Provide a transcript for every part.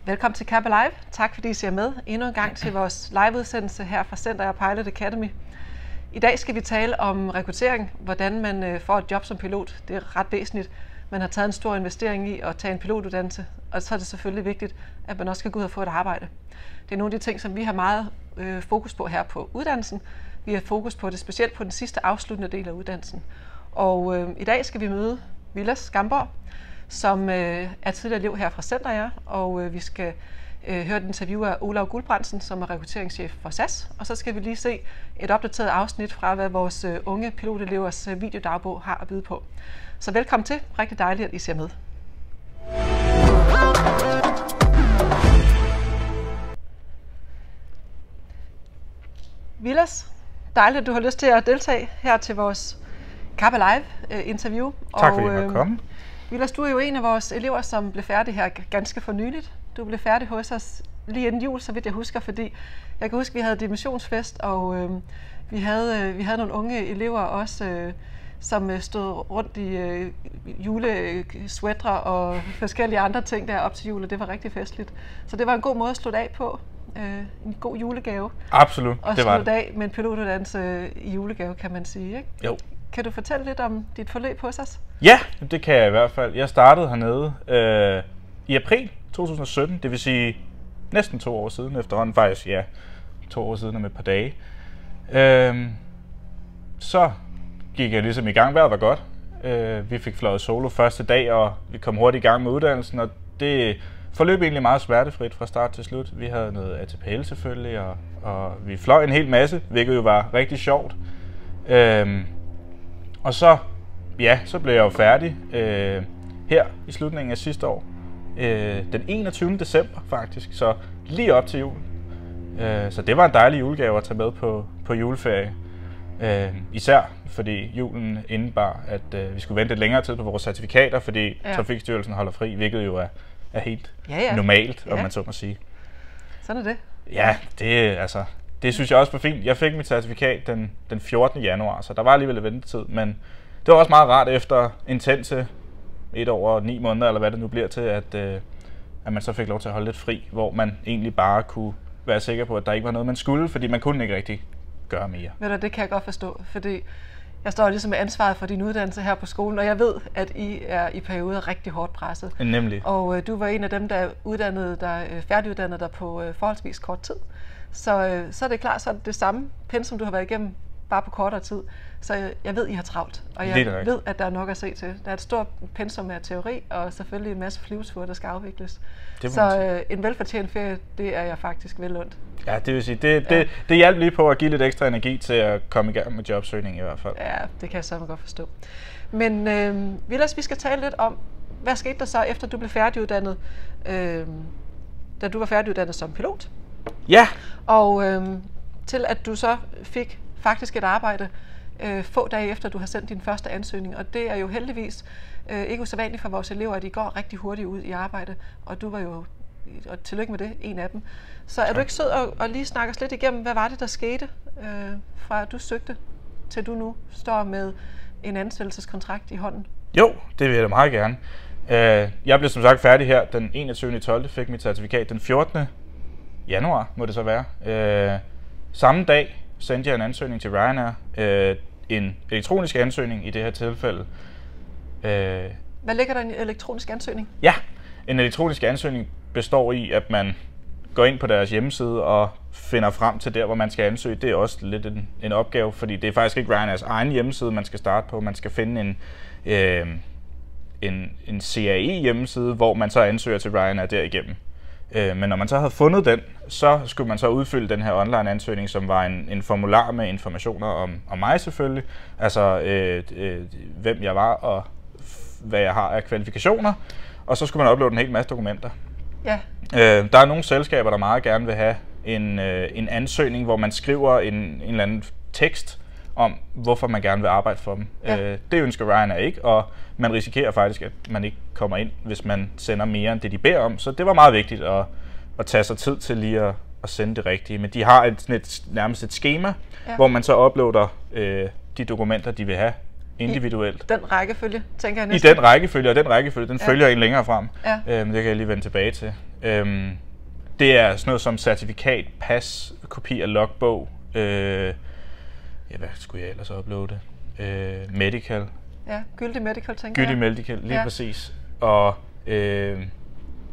Velkommen til Kappa Live. Tak fordi I ser med endnu en gang til vores liveudsendelse her fra Center Air Pilot Academy. I dag skal vi tale om rekruttering, hvordan man får et job som pilot. Det er ret væsentligt. Man har taget en stor investering i at tage en pilotuddannelse, og så er det selvfølgelig vigtigt, at man også skal gå ud og få et arbejde. Det er nogle af de ting, som vi har meget fokus på her på uddannelsen. Vi har fokus på det specielt på den sidste afsluttende del af uddannelsen. Og i dag skal vi møde Vilas Skamborg, som er tidligere elev her fra Center Air, og vi skal høre et interview af Olav Guldbrandsen, som er rekrutteringschef for SAS, og så skal vi lige se et opdateret afsnit fra, hvad vores unge pilotelevers videodagbog har at byde på. Så velkommen til. Rigtig dejligt, at I ser med. Vilas, dejligt, at du har lyst til at deltage her til vores Kappa Live interview. Tak fordi jeg måtte komme. Vilas, du er jo en af vores elever, som blev færdig her ganske for nyligt. Du blev færdig hos os lige inden jul, så vidt jeg husker, fordi jeg kan huske, at vi havde dimensionsfest, og vi havde nogle unge elever også, som stod rundt i julesweatre og forskellige andre ting der op til jul, og det var rigtig festligt. Så det var en god måde at slutte af på. En god julegave. Absolut, og det var det. Og slutte af med en pilotuddannelse i julegave, kan man sige, ikke? Jo. Kan du fortælle lidt om dit forløb hos os? Ja, det kan jeg i hvert fald. Jeg startede hernede i april 2017, det vil sige næsten 2 år siden efterhånden. Faktisk, ja, 2 år siden om et par dage. Så gik jeg ligesom i gang. Vejret var godt. Vi fik fløjet solo første dag, og vi kom hurtigt i gang med uddannelsen, og det forløb egentlig meget smertefrit fra start til slut. Vi havde noget ATPL selvfølgelig, og vi fløj en hel masse, hvilket jo var rigtig sjovt. Og så blev jeg jo færdig her i slutningen af sidste år. Den 21. december faktisk, så lige op til jul. Så det var en dejlig julegave at tage med på juleferie. Især fordi julen indebar, at vi skulle vente lidt længere tid på vores certifikater, fordi Trafikstyrelsen holder fri, hvilket jo er helt normalt, om man så må sige. Sådan er det. Ja, det synes jeg også var fint. Jeg fik mit certifikat den 14. januar, så der var alligevel ventetid, men det var også meget rart efter intense 1 år og 9 måneder, eller hvad det nu bliver til, at man så fik lov til at holde lidt fri, hvor man egentlig bare kunne være sikker på, at der ikke var noget, man skulle, fordi man kunne ikke rigtig gøre mere. Ved du, det kan jeg godt forstå, fordi jeg står ligesom med ansvaret for din uddannelse her på skolen, og jeg ved, at I er i perioder rigtig hårdt presset. Nemlig. Og du var en af dem, der færdiguddannede dig på forholdsvis kort tid. Så er det klart, så er det samme pensum, du har været igennem, bare på kortere tid. Så jeg ved, I har travlt, og jeg ved, at der er nok at se til. Der er et stort pensum af teori, og selvfølgelig en masse flyveture, der skal afvikles. Så en velfortjent ferie, det er jeg faktisk vel ondt. Ja, det vil sige, det hjalp lige på at give lidt ekstra energi til at komme i gang med jobsøgning i hvert fald. Ja, det kan jeg så godt forstå. Men Vilas, vi skal tale lidt om, hvad skete der så, efter du blev færdiguddannet, da du var færdiguddannet som pilot? Ja. Og til at du så fik faktisk et arbejde få dage efter, du har sendt din første ansøgning. Og det er jo heldigvis ikke usædvanligt for vores elever, at de går rigtig hurtigt ud i arbejde. Og du var jo, og tillykke med det, en af dem. Så er du ikke sød og lige snakke os lidt igennem, hvad var det, der skete, fra at du søgte, til du nu står med en ansættelseskontrakt i hånden? Jo, det vil jeg da meget gerne. Jeg blev som sagt færdig her den 21.12. Fik mit certifikat den 14. januar, må det så være. Samme dag sendte jeg en ansøgning til Ryanair, en elektronisk ansøgning i det her tilfælde. Hvad ligger der i en elektronisk ansøgning? Ja, en elektronisk ansøgning består i, at man går ind på deres hjemmeside og finder frem til der, hvor man skal ansøge. Det er også lidt en opgave, fordi det er faktisk ikke Ryanairs egen hjemmeside, man skal starte på. Man skal finde en CAE hjemmeside, hvor man så ansøger til Ryanair derigennem. Men når man så havde fundet den, så skulle man så udfylde den her online ansøgning, som var en formular med informationer om mig selvfølgelig. Altså hvem jeg var og hvad jeg har af kvalifikationer. Og så skulle man uploade en hel masse dokumenter. Ja. Der er nogle selskaber, der meget gerne vil have en ansøgning, hvor man skriver en eller anden tekst om, hvorfor man gerne vil arbejde for dem. Ja. Det ønsker Ryanair ikke, og man risikerer faktisk, at man ikke kommer ind, hvis man sender mere end det, de beder om. Så det var meget vigtigt at tage sig tid til lige at sende det rigtige. Men de har nærmest et schema, hvor man så uploader de dokumenter, de vil have individuelt. I den rækkefølge, tænker jeg næsten. I den rækkefølge, og den rækkefølge, den følger en længere frem. Ja. Det kan jeg lige vende tilbage til. Det er sådan noget som certifikat, pas, kopi af logbog, hvad skulle jeg ellers uploade? Medical. Ja, gyldig medical, tænker jeg. Gyldig medical, lige præcis. Og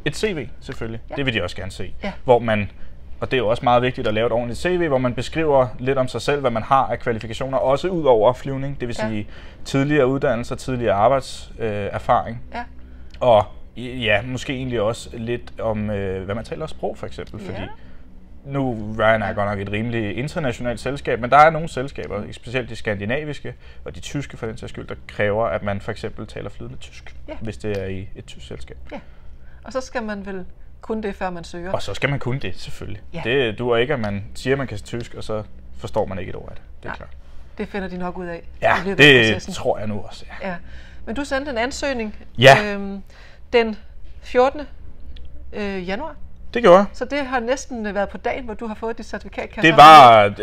et CV, selvfølgelig. Ja. Det vil de også gerne se. Ja. Hvor man, og det er jo også meget vigtigt at lave et ordentligt CV, hvor man beskriver lidt om sig selv, hvad man har af kvalifikationer, også ud over flyvning. Det vil sige tidligere uddannelser, tidligere arbejdserfaring. Ja. Og måske egentlig også lidt om, hvad man taler sprog, for eksempel. Fordi nu Ryanair er godt nok et rimelig internationalt selskab, men der er nogle selskaber, specielt de skandinaviske og de tyske for den sags skyld, der kræver, at man for eksempel taler flydende tysk, hvis det er i et tysk selskab. Ja. Og så skal man vel kunne det, før man søger? Og så skal man kunne det, selvfølgelig. Ja. Det duer ikke, at man siger, at man kan tysk, og så forstår man ikke et ord af det. Det er klart. Det finder de nok ud af. Ja, det tror jeg nu også. Ja. Men du sendte en ansøgning den 14. januar. Det gjorde jeg. Så det har næsten været på dagen, hvor du har fået dit certifikat. Det var,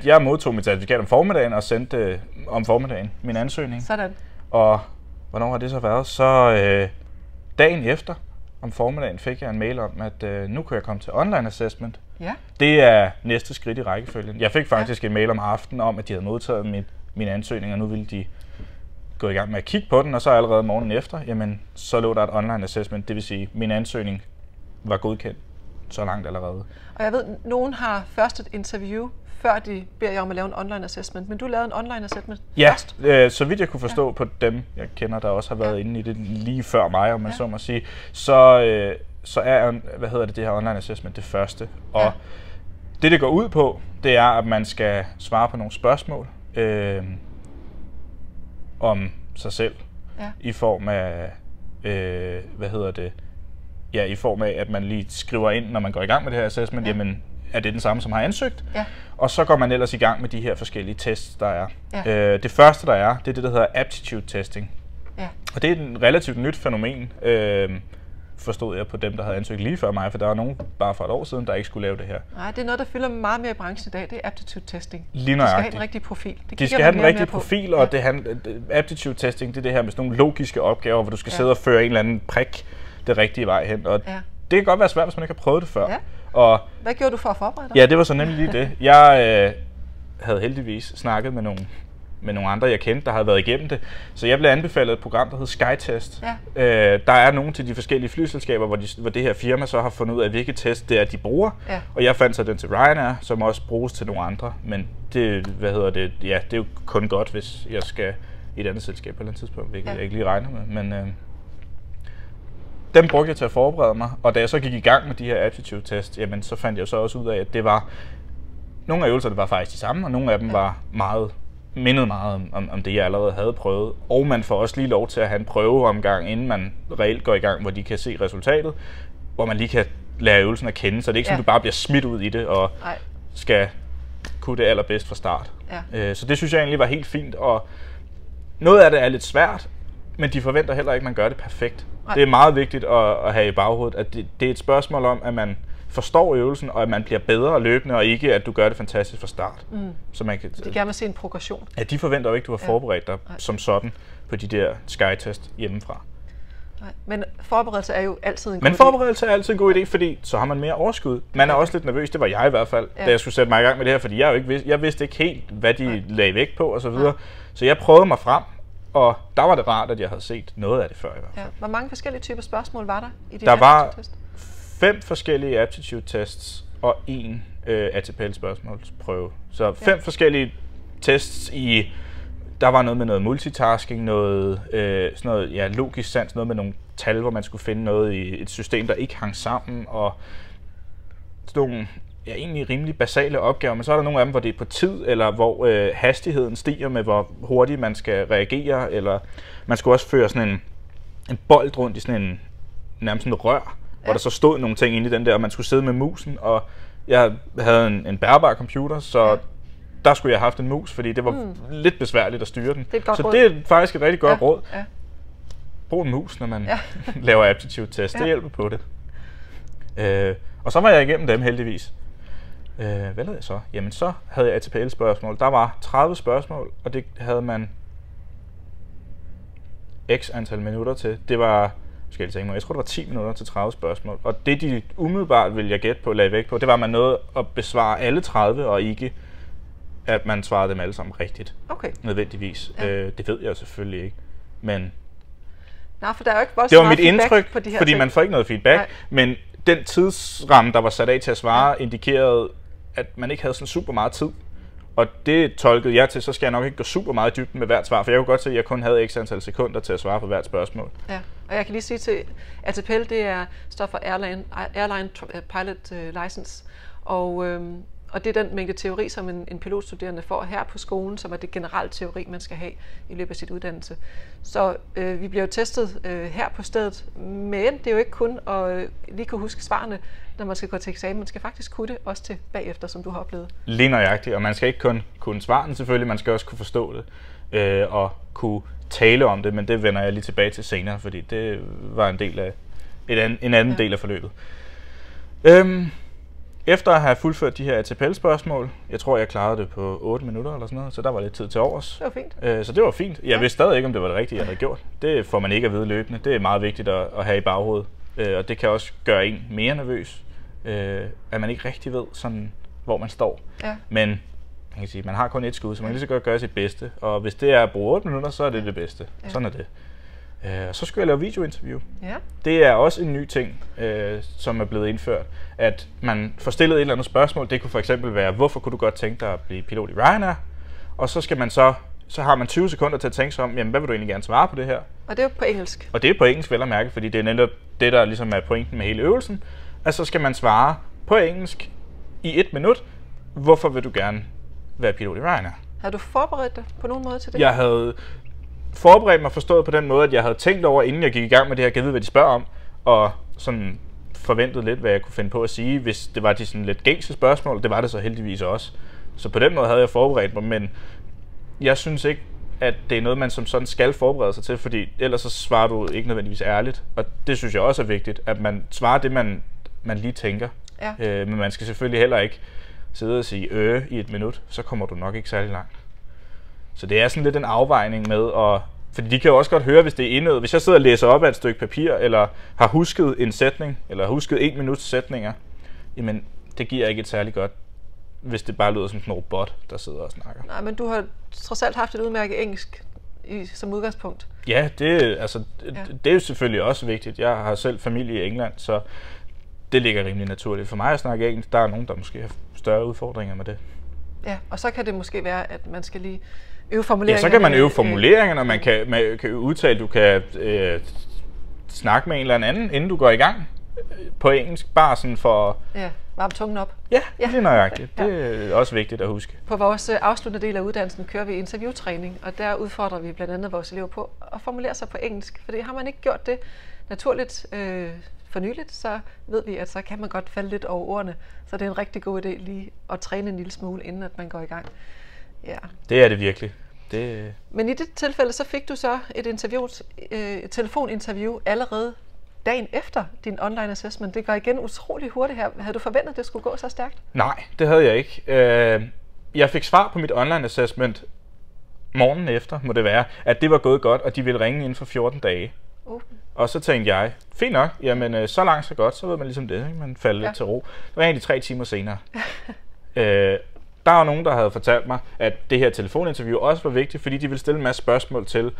jeg modtog mit certifikat om formiddagen og sendte om formiddagen min ansøgning. Sådan. Og hvornår har det så været? Så dagen efter om formiddagen fik jeg en mail om, at nu kunne jeg komme til online assessment. Ja. Det er næste skridt i rækkefølgen. Jeg fik faktisk en mail om aftenen om, at de havde modtaget min ansøgning, og nu ville de gå i gang med at kigge på den, og så allerede morgenen efter, jamen, så lå der et online assessment, det vil sige, min ansøgning var godkendt så langt allerede. Og jeg ved, nogen har først et interview, før de beder jer om at lave en online assessment, men du lavede en online assessment først? Ja, så vidt jeg kunne forstå på dem, jeg kender, der også har været inde i det lige før mig, om man så må sige, så er, det her online assessment det første. Og det går ud på, det er, at man skal svare på nogle spørgsmål om sig selv, i form af, i form af, at man lige skriver ind, når man går i gang med det her assessment, jamen, er det den samme, som har ansøgt? Ja. Og så går man ellers i gang med de her forskellige tests, der er. Ja. Det første, der er, det er det, der hedder aptitude testing. Ja. Og det er et relativt nyt fænomen, forstod jeg på dem, der havde ansøgt lige før mig, for der var nogen bare for et år siden, der ikke skulle lave det her. Nej, det er noget, der fylder meget mere i branchen i dag, det er aptitude testing. Lige nøjagtigt. De skal have den rigtige profil. De skal have den rigtige profil, og aptitude testing, det er det her med sådan nogle logiske opgaver, hvor du skal sidde og føre en eller anden prik det rigtige vej hen. Og det kan godt være svært, hvis man ikke har prøvet det før. Ja. Og hvad gjorde du for at forberede dig? Ja, det var så nemlig lige det. Jeg havde heldigvis snakket med nogle andre, jeg kendte, der havde været igennem det. Så jeg blev anbefalet et program, der hed SkyTest. Ja. Der er nogle til de forskellige flyselskaber, hvor det her firma så har fundet ud af, hvilke test det er, de bruger. Ja. Og jeg fandt så den til Ryanair, som også bruges til nogle andre. Men det, det er jo kun godt, hvis jeg skal i et andet selskab på et eller andet tidspunkt, hvilket jeg ikke lige regner med. Men dem brugte jeg til at forberede mig, og da jeg så gik i gang med de her aptitude test, jamen så fandt jeg så også ud af, at det var nogle af øvelserne var faktisk de samme, og nogle af dem var mindede meget om det, jeg allerede havde prøvet. Og man får også lige lov til at have en prøveomgang, inden man reelt går i gang, hvor de kan se resultatet, hvor man lige kan lære øvelsen at kende, så det er ikke sådan, du bare bliver smidt ud i det og skal kunne det allerbedst fra start. Ja. Så det synes jeg egentlig var helt fint, og noget af det er lidt svært, men de forventer heller ikke, at man gør det perfekt. Det er meget vigtigt at have i baghovedet, at det er et spørgsmål om, at man forstår øvelsen, og at man bliver bedre løbende, og ikke at du gør det fantastisk fra start. Så man kan, de gerne vil se en progression. Ja, de forventer jo ikke, at du har forberedt dig som sådan på de der SkyTest hjemmefra. Nej. Men forberedelse er jo altid en god idé. Men forberedelse er altid en god idé, fordi så har man mere overskud. Man er også lidt nervøs, det var jeg i hvert fald, da jeg skulle sætte mig i gang med det her, fordi jeg vidste ikke helt, hvad de lagde vægt på og så videre. Så jeg prøvede mig frem, og der var det rart, at jeg havde set noget af det før i hvert fald. Hvor mange forskellige typer spørgsmål var der i de der var 5 forskellige aptitude tests og 1 ATPL-spørgsmålsprøve. Så 5 forskellige tests i. Der var noget med noget multitasking, noget sådan noget logisk sans, noget med nogle tal, hvor man skulle finde noget i et system, der ikke hang sammen, og sådan nogle egentlig rimelig basale opgaver, men så er der nogle af dem, hvor det er på tid, eller hvor hastigheden stiger med, hvor hurtigt man skal reagere, eller man skulle også føre sådan en bold rundt i sådan en nærmest sådan en rør, hvor der så stod nogle ting inde i den der, og man skulle sidde med musen, og jeg havde en bærbar computer, så der skulle jeg have haft en mus, fordi det var lidt besværligt at styre den. Det er så det er faktisk et rigtig godt råd. Ja. Brug en mus, når man laver aptitude-test. Det hjælper på det. Og så var jeg igennem dem heldigvis. Hvad lavede jeg så? Jamen så havde jeg ATPL-spørgsmål. Der var 30 spørgsmål, og det havde man x antal minutter til. Det var, jeg tror det var 10 minutter til 30 spørgsmål. Og det de umiddelbart ville jeg gætte på, lagde væk på, det var, at man nåede at besvare alle 30, og ikke at man svarede dem alle sammen rigtigt. Okay. Nødvendigvis. Ja. Det ved jeg selvfølgelig ikke. Men nej, for der er jo ikke det var mit indtryk, på de her fordi ting. man får ikke noget feedback. Nej. Men den tidsramme, der var sat af til at svare, indikerede, at man ikke havde sådan super meget tid. Og det tolkede jeg til, så skal jeg nok ikke gå super meget i dybden med hvert svar, for jeg kunne godt se, at jeg kun havde x antal sekunder til at svare på hvert spørgsmål. Ja, og jeg kan lige sige til ATPL, det står for Airline Pilot License, og det er den mængde teori, som en pilotstuderende får her på skolen, som er det generelle teori, man skal have i løbet af sit uddannelse. Så vi bliver jo testet her på stedet, men det er jo ikke kun at lige kunne huske svarene, når man skal gå til eksamen. Man skal faktisk kunne det også til bagefter, som du har oplevet. Lige nøjagtigt, og man skal ikke kun kunne svarene selvfølgelig, man skal også kunne forstå det og kunne tale om det, men det vender jeg lige tilbage til senere, fordi det var en del af en anden del af forløbet. Efter at have fuldført de her ATPL-spørgsmål, jeg tror, jeg klarede det på 8 minutter eller sådan noget, så der var lidt tid til overs. Det var fint. Så det var fint. Jeg vidste stadig ikke, om det var det rigtige, jeg havde gjort. Det får man ikke at vide løbende. Det er meget vigtigt at have i baghovedet. Og det kan også gøre en mere nervøs, at man ikke rigtig ved, sådan, hvor man står. Ja. Men man kan sige, man har kun et skud, så man kan lige så godt gøre sit bedste. Og hvis det er at bruge 8 minutter, så er det det bedste. Ja. Sådan er det. Så skulle jeg lave videointerview. Ja. Det er også en ny ting, som er blevet indført, at man får stillet et eller andet spørgsmål. Det kunne for eksempel være, hvorfor kunne du godt tænke dig at blive pilot i Ryanair? Og så skal man så har man 20 sekunder til at tænke sig om, jamen, hvad vil du egentlig gerne svare på det her? Og det er jo på engelsk. Og det er på engelsk, vel at mærke, fordi det er netop det, der ligesom er pointen med hele øvelsen. Altså så skal man svare på engelsk i 1 minut, hvorfor vil du gerne være pilot i Ryanair? Har du forberedt dig på nogen måde til det? Jeg havde forberedt mig forstået på den måde, at jeg havde tænkt over, inden jeg gik i gang med det her, jeg ved, hvad de spørger om, og sådan forventet lidt, hvad jeg kunne finde på at sige, hvis det var de sådan lidt gængse spørgsmål. Det var det så heldigvis også. Så på den måde havde jeg forberedt mig, men jeg synes ikke, at det er noget, man som sådan skal forberede sig til, fordi ellers så svarer du ikke nødvendigvis ærligt. Og det synes jeg også er vigtigt, at man svarer det, man lige tænker. Ja. Men man skal selvfølgelig heller ikke sidde og sige i 1 minut, så kommer du nok ikke særlig langt. Så det er sådan lidt en afvejning med at... Fordi de kan jo også godt høre, hvis det er indøvet. Hvis jeg sidder og læser op af et stykke papir, eller har husket en sætning, eller har husket 1 minuts sætninger, jamen det giver ikke et særligt godt, hvis det bare lyder som en robot, der sidder og snakker. Nej, men du har trods alt haft et udmærket engelsk som udgangspunkt. Ja, det er jo selvfølgelig også vigtigt. Jeg har selv familie i England, så det ligger rimelig naturligt for mig at snakke engelsk. Der er nogen, der måske har større udfordringer med det. Ja, og så kan det måske være, at man skal lige øve formuleringerne. Ja, så kan man øve formuleringerne, og man kan udtale, du kan snakke med en eller anden, inden du går i gang på engelsk, bare sådan for... Ja, varme tungen op. Ja, det er nøjagtigt. Det er også vigtigt at huske. På vores afsluttende del af uddannelsen kører vi interviewtræning, og der udfordrer vi blandt andet vores elever på at formulere sig på engelsk, fordi har man ikke gjort det naturligt for nyligt, så ved vi, at så kan man godt falde lidt over ordene, så det er en rigtig god idé lige at træne en lille smule, inden at man går i gang. Ja. Det er det virkelig. Men i det tilfælde, så fik du så et telefoninterview allerede dagen efter din online assessment. Det går igen utrolig hurtigt her. Havde du forventet, at det skulle gå så stærkt? Nej, det havde jeg ikke. Jeg fik svar på mit online assessment morgenen efter, må det være, at det var gået godt, og de ville ringe inden for 14 dage. Og så tænkte jeg, fint nok, jamen så langt så godt, så ved man ligesom det, ikke? Man falder lidt til ro. Det var egentlig 3 timer senere. Der var nogen, der havde fortalt mig, at det her telefoninterview også var vigtigt, fordi de ville stille en masse spørgsmål til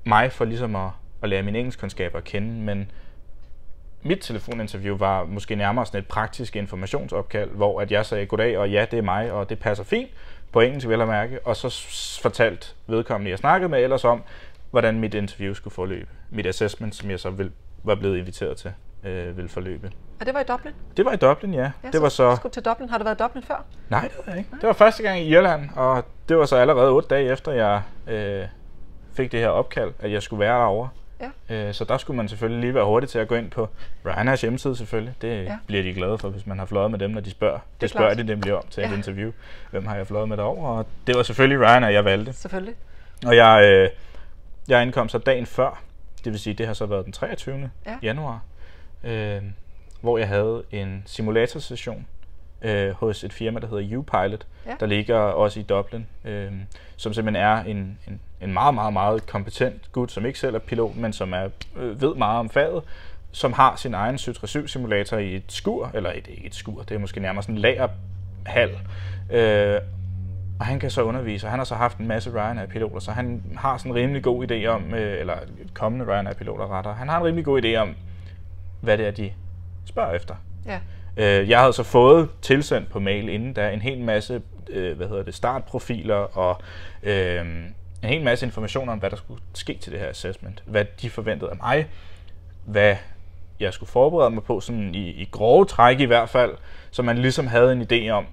mig for ligesom at lære mine engelskkundskaber at kende, men mit telefoninterview var måske nærmere sådan et praktisk informationsopkald, hvor at jeg sagde goddag, og ja, det er mig, og det passer fint på engelsk, vel at mærke, og så fortalte vedkommende, jeg snakkede med ellers om, hvordan mit interview skulle forløbe. Mit assessment, som jeg så var blevet inviteret til, ville forløbe. Og det var i Dublin? Det var i Dublin, ja. Det var så... Skulle til Dublin. Har du været i Dublin før? Nej, det var jeg ikke. Det var første gang i Irland, og det var så allerede 8 dage efter, jeg fik det her opkald, at jeg skulle være derovre. Ja. Så der skulle man selvfølgelig lige være hurtig til at gå ind på Ryanairs hjemmeside selvfølgelig. Det bliver de glade for, hvis man har fløjet med dem, når de spørger. Det spørger de nemlig om til et interview. Hvem har jeg fløjet med derover? Og det var selvfølgelig Ryanair, jeg valgte. Selvfølgelig. Og jeg indkom så dagen før, det vil sige, det har så været den 23. januar, hvor jeg havde en simulatorsession hos et firma, der hedder U-Pilot, der ligger også i Dublin, som simpelthen er en meget, meget, meget kompetent gut, som ikke selv er pilot, men som ved meget om faget, som har sin egen 737-simulator i et skur, eller ikke et skur, det er måske nærmere sådan en lagerhal, og han kan så undervise, og han har så haft en masse Ryanair-piloter, så han har sådan en rimelig god idé om, eller kommende Ryanair-piloter retter, han har en rimelig god idé om, hvad det er, de spørger efter. Ja. Jeg havde så fået tilsendt på mail inden der en hel masse startprofiler og en hel masse information om, hvad der skulle ske til det her assessment. Hvad de forventede af mig, hvad jeg skulle forberede mig på, sådan i grove træk i hvert fald, så man ligesom havde en idé om,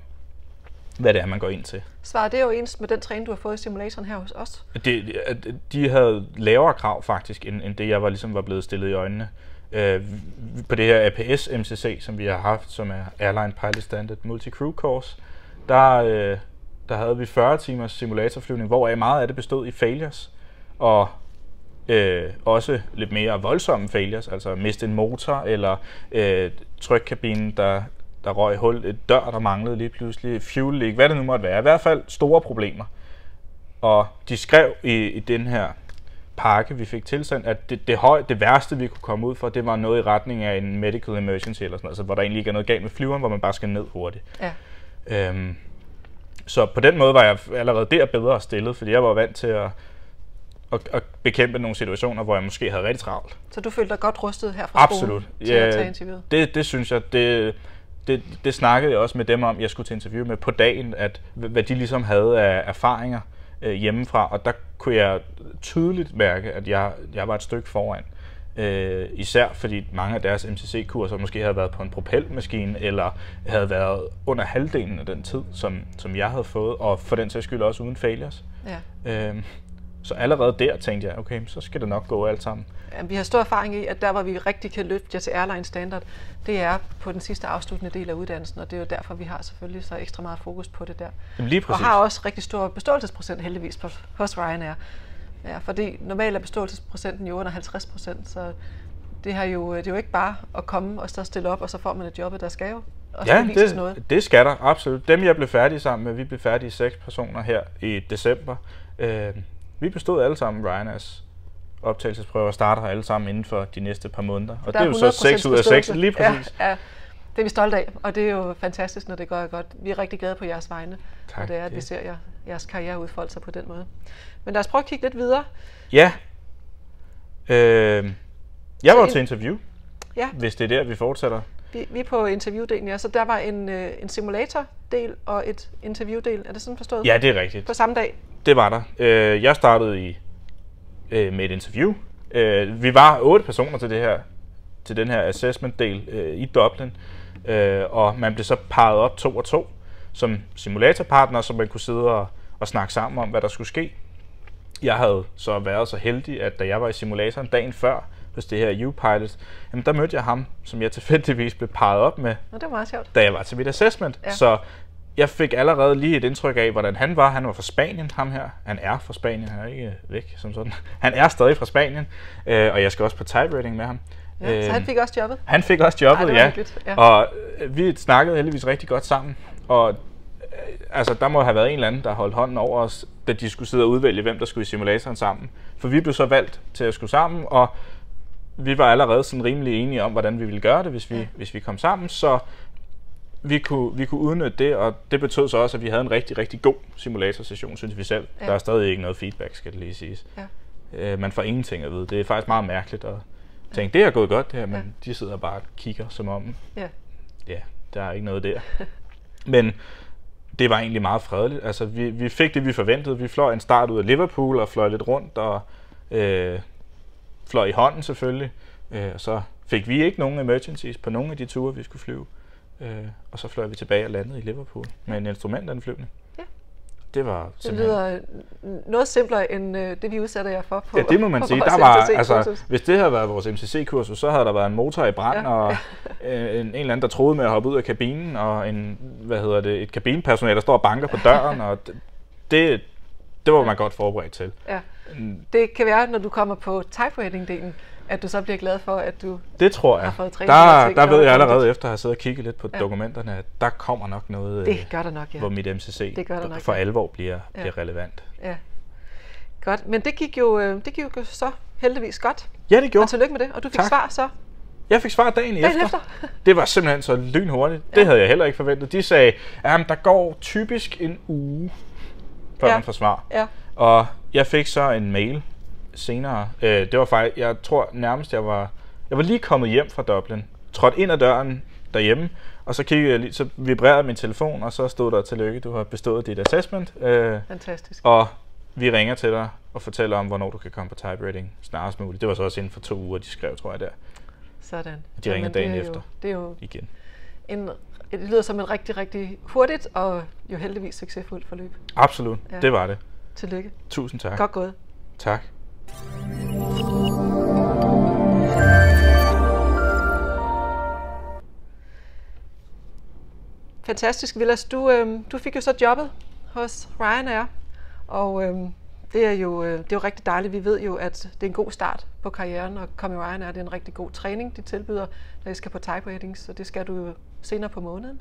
hvad det er, man går ind til. Svarer det jo ens med den træning, du har fået i simulatoren her hos os? De havde lavere krav faktisk, end det jeg var blevet stillet i øjnene. På det her APS MCC, som vi har haft, som er Airline Pilot Standard Multi-Crew Course, der havde vi 40 timers simulatorflyvning, hvoraf meget af det bestod i failures, og også lidt mere voldsomme failures, altså miste en motor, eller trykkabinen, der røg hul, et dør, der manglede lige pludselig, fuel leak, hvad det nu måtte være. I hvert fald store problemer. Og de skrev i den her pakke, vi fik tilsendt, at det værste, vi kunne komme ud for, det var noget i retning af en medical emergency, eller sådan noget, altså, hvor der egentlig ikke er noget galt med flyveren, hvor man bare skal ned hurtigt. Ja. Så på den måde var jeg allerede der bedre stillet, fordi jeg var vant til at bekæmpe nogle situationer, hvor jeg måske havde rigtig travlt. Så du følte dig godt rustet her fra skolen til at tage interviewet? Det synes jeg, det snakkede jeg også med dem om, jeg skulle til interview med på dagen, at hvad de ligesom havde af erfaringer hjemmefra, og der kunne jeg tydeligt mærke, at jeg var et stykke foran. Især fordi mange af deres MCC-kurser måske havde været på en propelmaskine, eller havde været under halvdelen af den tid, som jeg havde fået, og for den sags skyld også uden failures. Ja. Så allerede der tænkte jeg, okay, så skal det nok gå alt sammen. Ja, vi har stor erfaring i, at der hvor vi rigtig kan løfte jer til Airline Standard, det er på den sidste afsluttende del af uddannelsen, og det er jo derfor, vi har selvfølgelig så ekstra meget fokus på det der. Jamen lige præcis. Og har også rigtig stor beståelsesprocent heldigvis hos Ryanair. Ja, fordi normalt er beståelsesprocenten jo under 50%, så det er jo ikke bare at komme og så stille op, og så får man et job, der skal jo også noget. Det skal der, absolut. Dem jeg blev færdige sammen med, vi blev færdige 6 personer her i december. Vi bestod alle sammen Ryanairs optagelsesprøver og starter alle sammen inden for de næste par måneder. Og det er jo så 6 ud af 6, lige præcis. Ja, det er vi stolte af, og det er jo fantastisk, når det går godt. Vi er rigtig glade på jeres vegne, tak, og det er, at vi ser jeres karriere udfolde sig på den måde. Men lad os prøve at kigge lidt videre. Ja. Jeg var til interview, hvis det er der, vi fortsætter. Vi er på interviewdelen, ja. Så der var en simulator-del og et interview-del. Er det sådan forstået? Ja, det er rigtigt. På samme dag? Det var der. Jeg startede med et interview. Vi var 8 personer til den her assessment-del i Dublin. Og man blev så parret op 2 og 2 som simulatorpartner, så man kunne sidde og snakke sammen om, hvad der skulle ske. Jeg havde så været så heldig, at da jeg var i simulatoren dagen før, hos det her U-Pilot, jamen der mødte jeg ham, som jeg tilfældigvis blev parret op med, det var meget sjovt, da jeg var til mit assessment. Ja. Så jeg fik allerede lige et indtryk af, hvordan han var. Han var fra Spanien, ham her. Han er fra Spanien, han er ikke væk som sådan. Han er stadig fra Spanien, og jeg skal også på type rating med ham. Ja, så han fik også jobbet? Han fik også jobbet, ja. Og vi snakkede heldigvis rigtig godt sammen. Og altså, der må have været en eller anden, der holdt hånden over os, da de skulle sidde og udvælge, hvem der skulle i simulatoren sammen. For vi blev så valgt til at skulle sammen, og vi var allerede sådan rimelig enige om, hvordan vi ville gøre det, hvis vi kom sammen. Så vi kunne udnytte det, og det betød så også, at vi havde en rigtig, rigtig god simulatorsession, synes vi selv. Ja. Der er stadig ikke noget feedback, skal det lige siges. Ja. Man får ingenting at vide. Det er faktisk meget mærkeligt at tænke, det er gået godt det her, men de sidder bare og kigger som om, ja, der er ikke noget der. Men det var egentlig meget fredeligt. Altså, vi fik det, vi forventede. Vi fløj en start ud af Liverpool og fløj lidt rundt og fløj i hånden selvfølgelig. Og så fik vi ikke nogen emergencies på nogen af de ture, vi skulle flyve. Og så fløj vi tilbage og landede i Liverpool med en instrumentanflyvning. Ja. det var Det simpelthen... lyder noget simplere end det, vi udsætter jer for på. Ja, det må man sige. Der var, altså, hvis det havde været vores MCC-kursus, så havde der været en motor i brand, og en eller anden, der troede med at hoppe ud af kabinen, og et kabinepersonale, der står og banker på døren, og det var man godt forberedt til. Ja. Det kan være, når du kommer på typewriting-delen, at du så bliver glad for, at du det tror jeg. har fået træning. Der ved jeg allerede efter at have siddet og kigget lidt på dokumenterne, at der kommer nok noget, det gør der nok, hvor mit MCC nok, for alvor bliver relevant. Ja. Godt, men det gik jo så heldigvis godt. Ja, det gjorde. Og tillykke med det. Og du fik svar så? Jeg fik svar dagen efter. Det var simpelthen så lynhurtigt. Ja. Det havde jeg heller ikke forventet. De sagde, at der går typisk en uge, før man får svar. Ja. Og jeg fik så en mail senere. Det var faktisk, jeg tror nærmest, jeg var lige kommet hjem fra Dublin, trådte ind ad døren derhjemme, og så kiggede jeg lige, så vibrerede min telefon, og så stod der tillykke, du har bestået dit assessment. Fantastisk. Og vi ringer til dig og fortæller om, hvornår du kan komme på typewriting snarest muligt. Det var så også inden for 2 uger, de skrev, tror jeg, der. Sådan. De ringer dagen efter. Det er jo igen. Det lyder som en rigtig, rigtig hurtigt og jo heldigvis succesfuldt forløb. Absolut, det var det. Tillykke. Tusind tak. Godt gået. Tak. Fantastisk, Vilas. Du fik jo så jobbet hos Ryanair, og det er jo rigtig dejligt. Vi ved jo, at det er en god start på karrieren, og komme i Ryanair, det er en rigtig god træning, de tilbyder, når I skal på typewriting, så det skal du jo senere på måneden.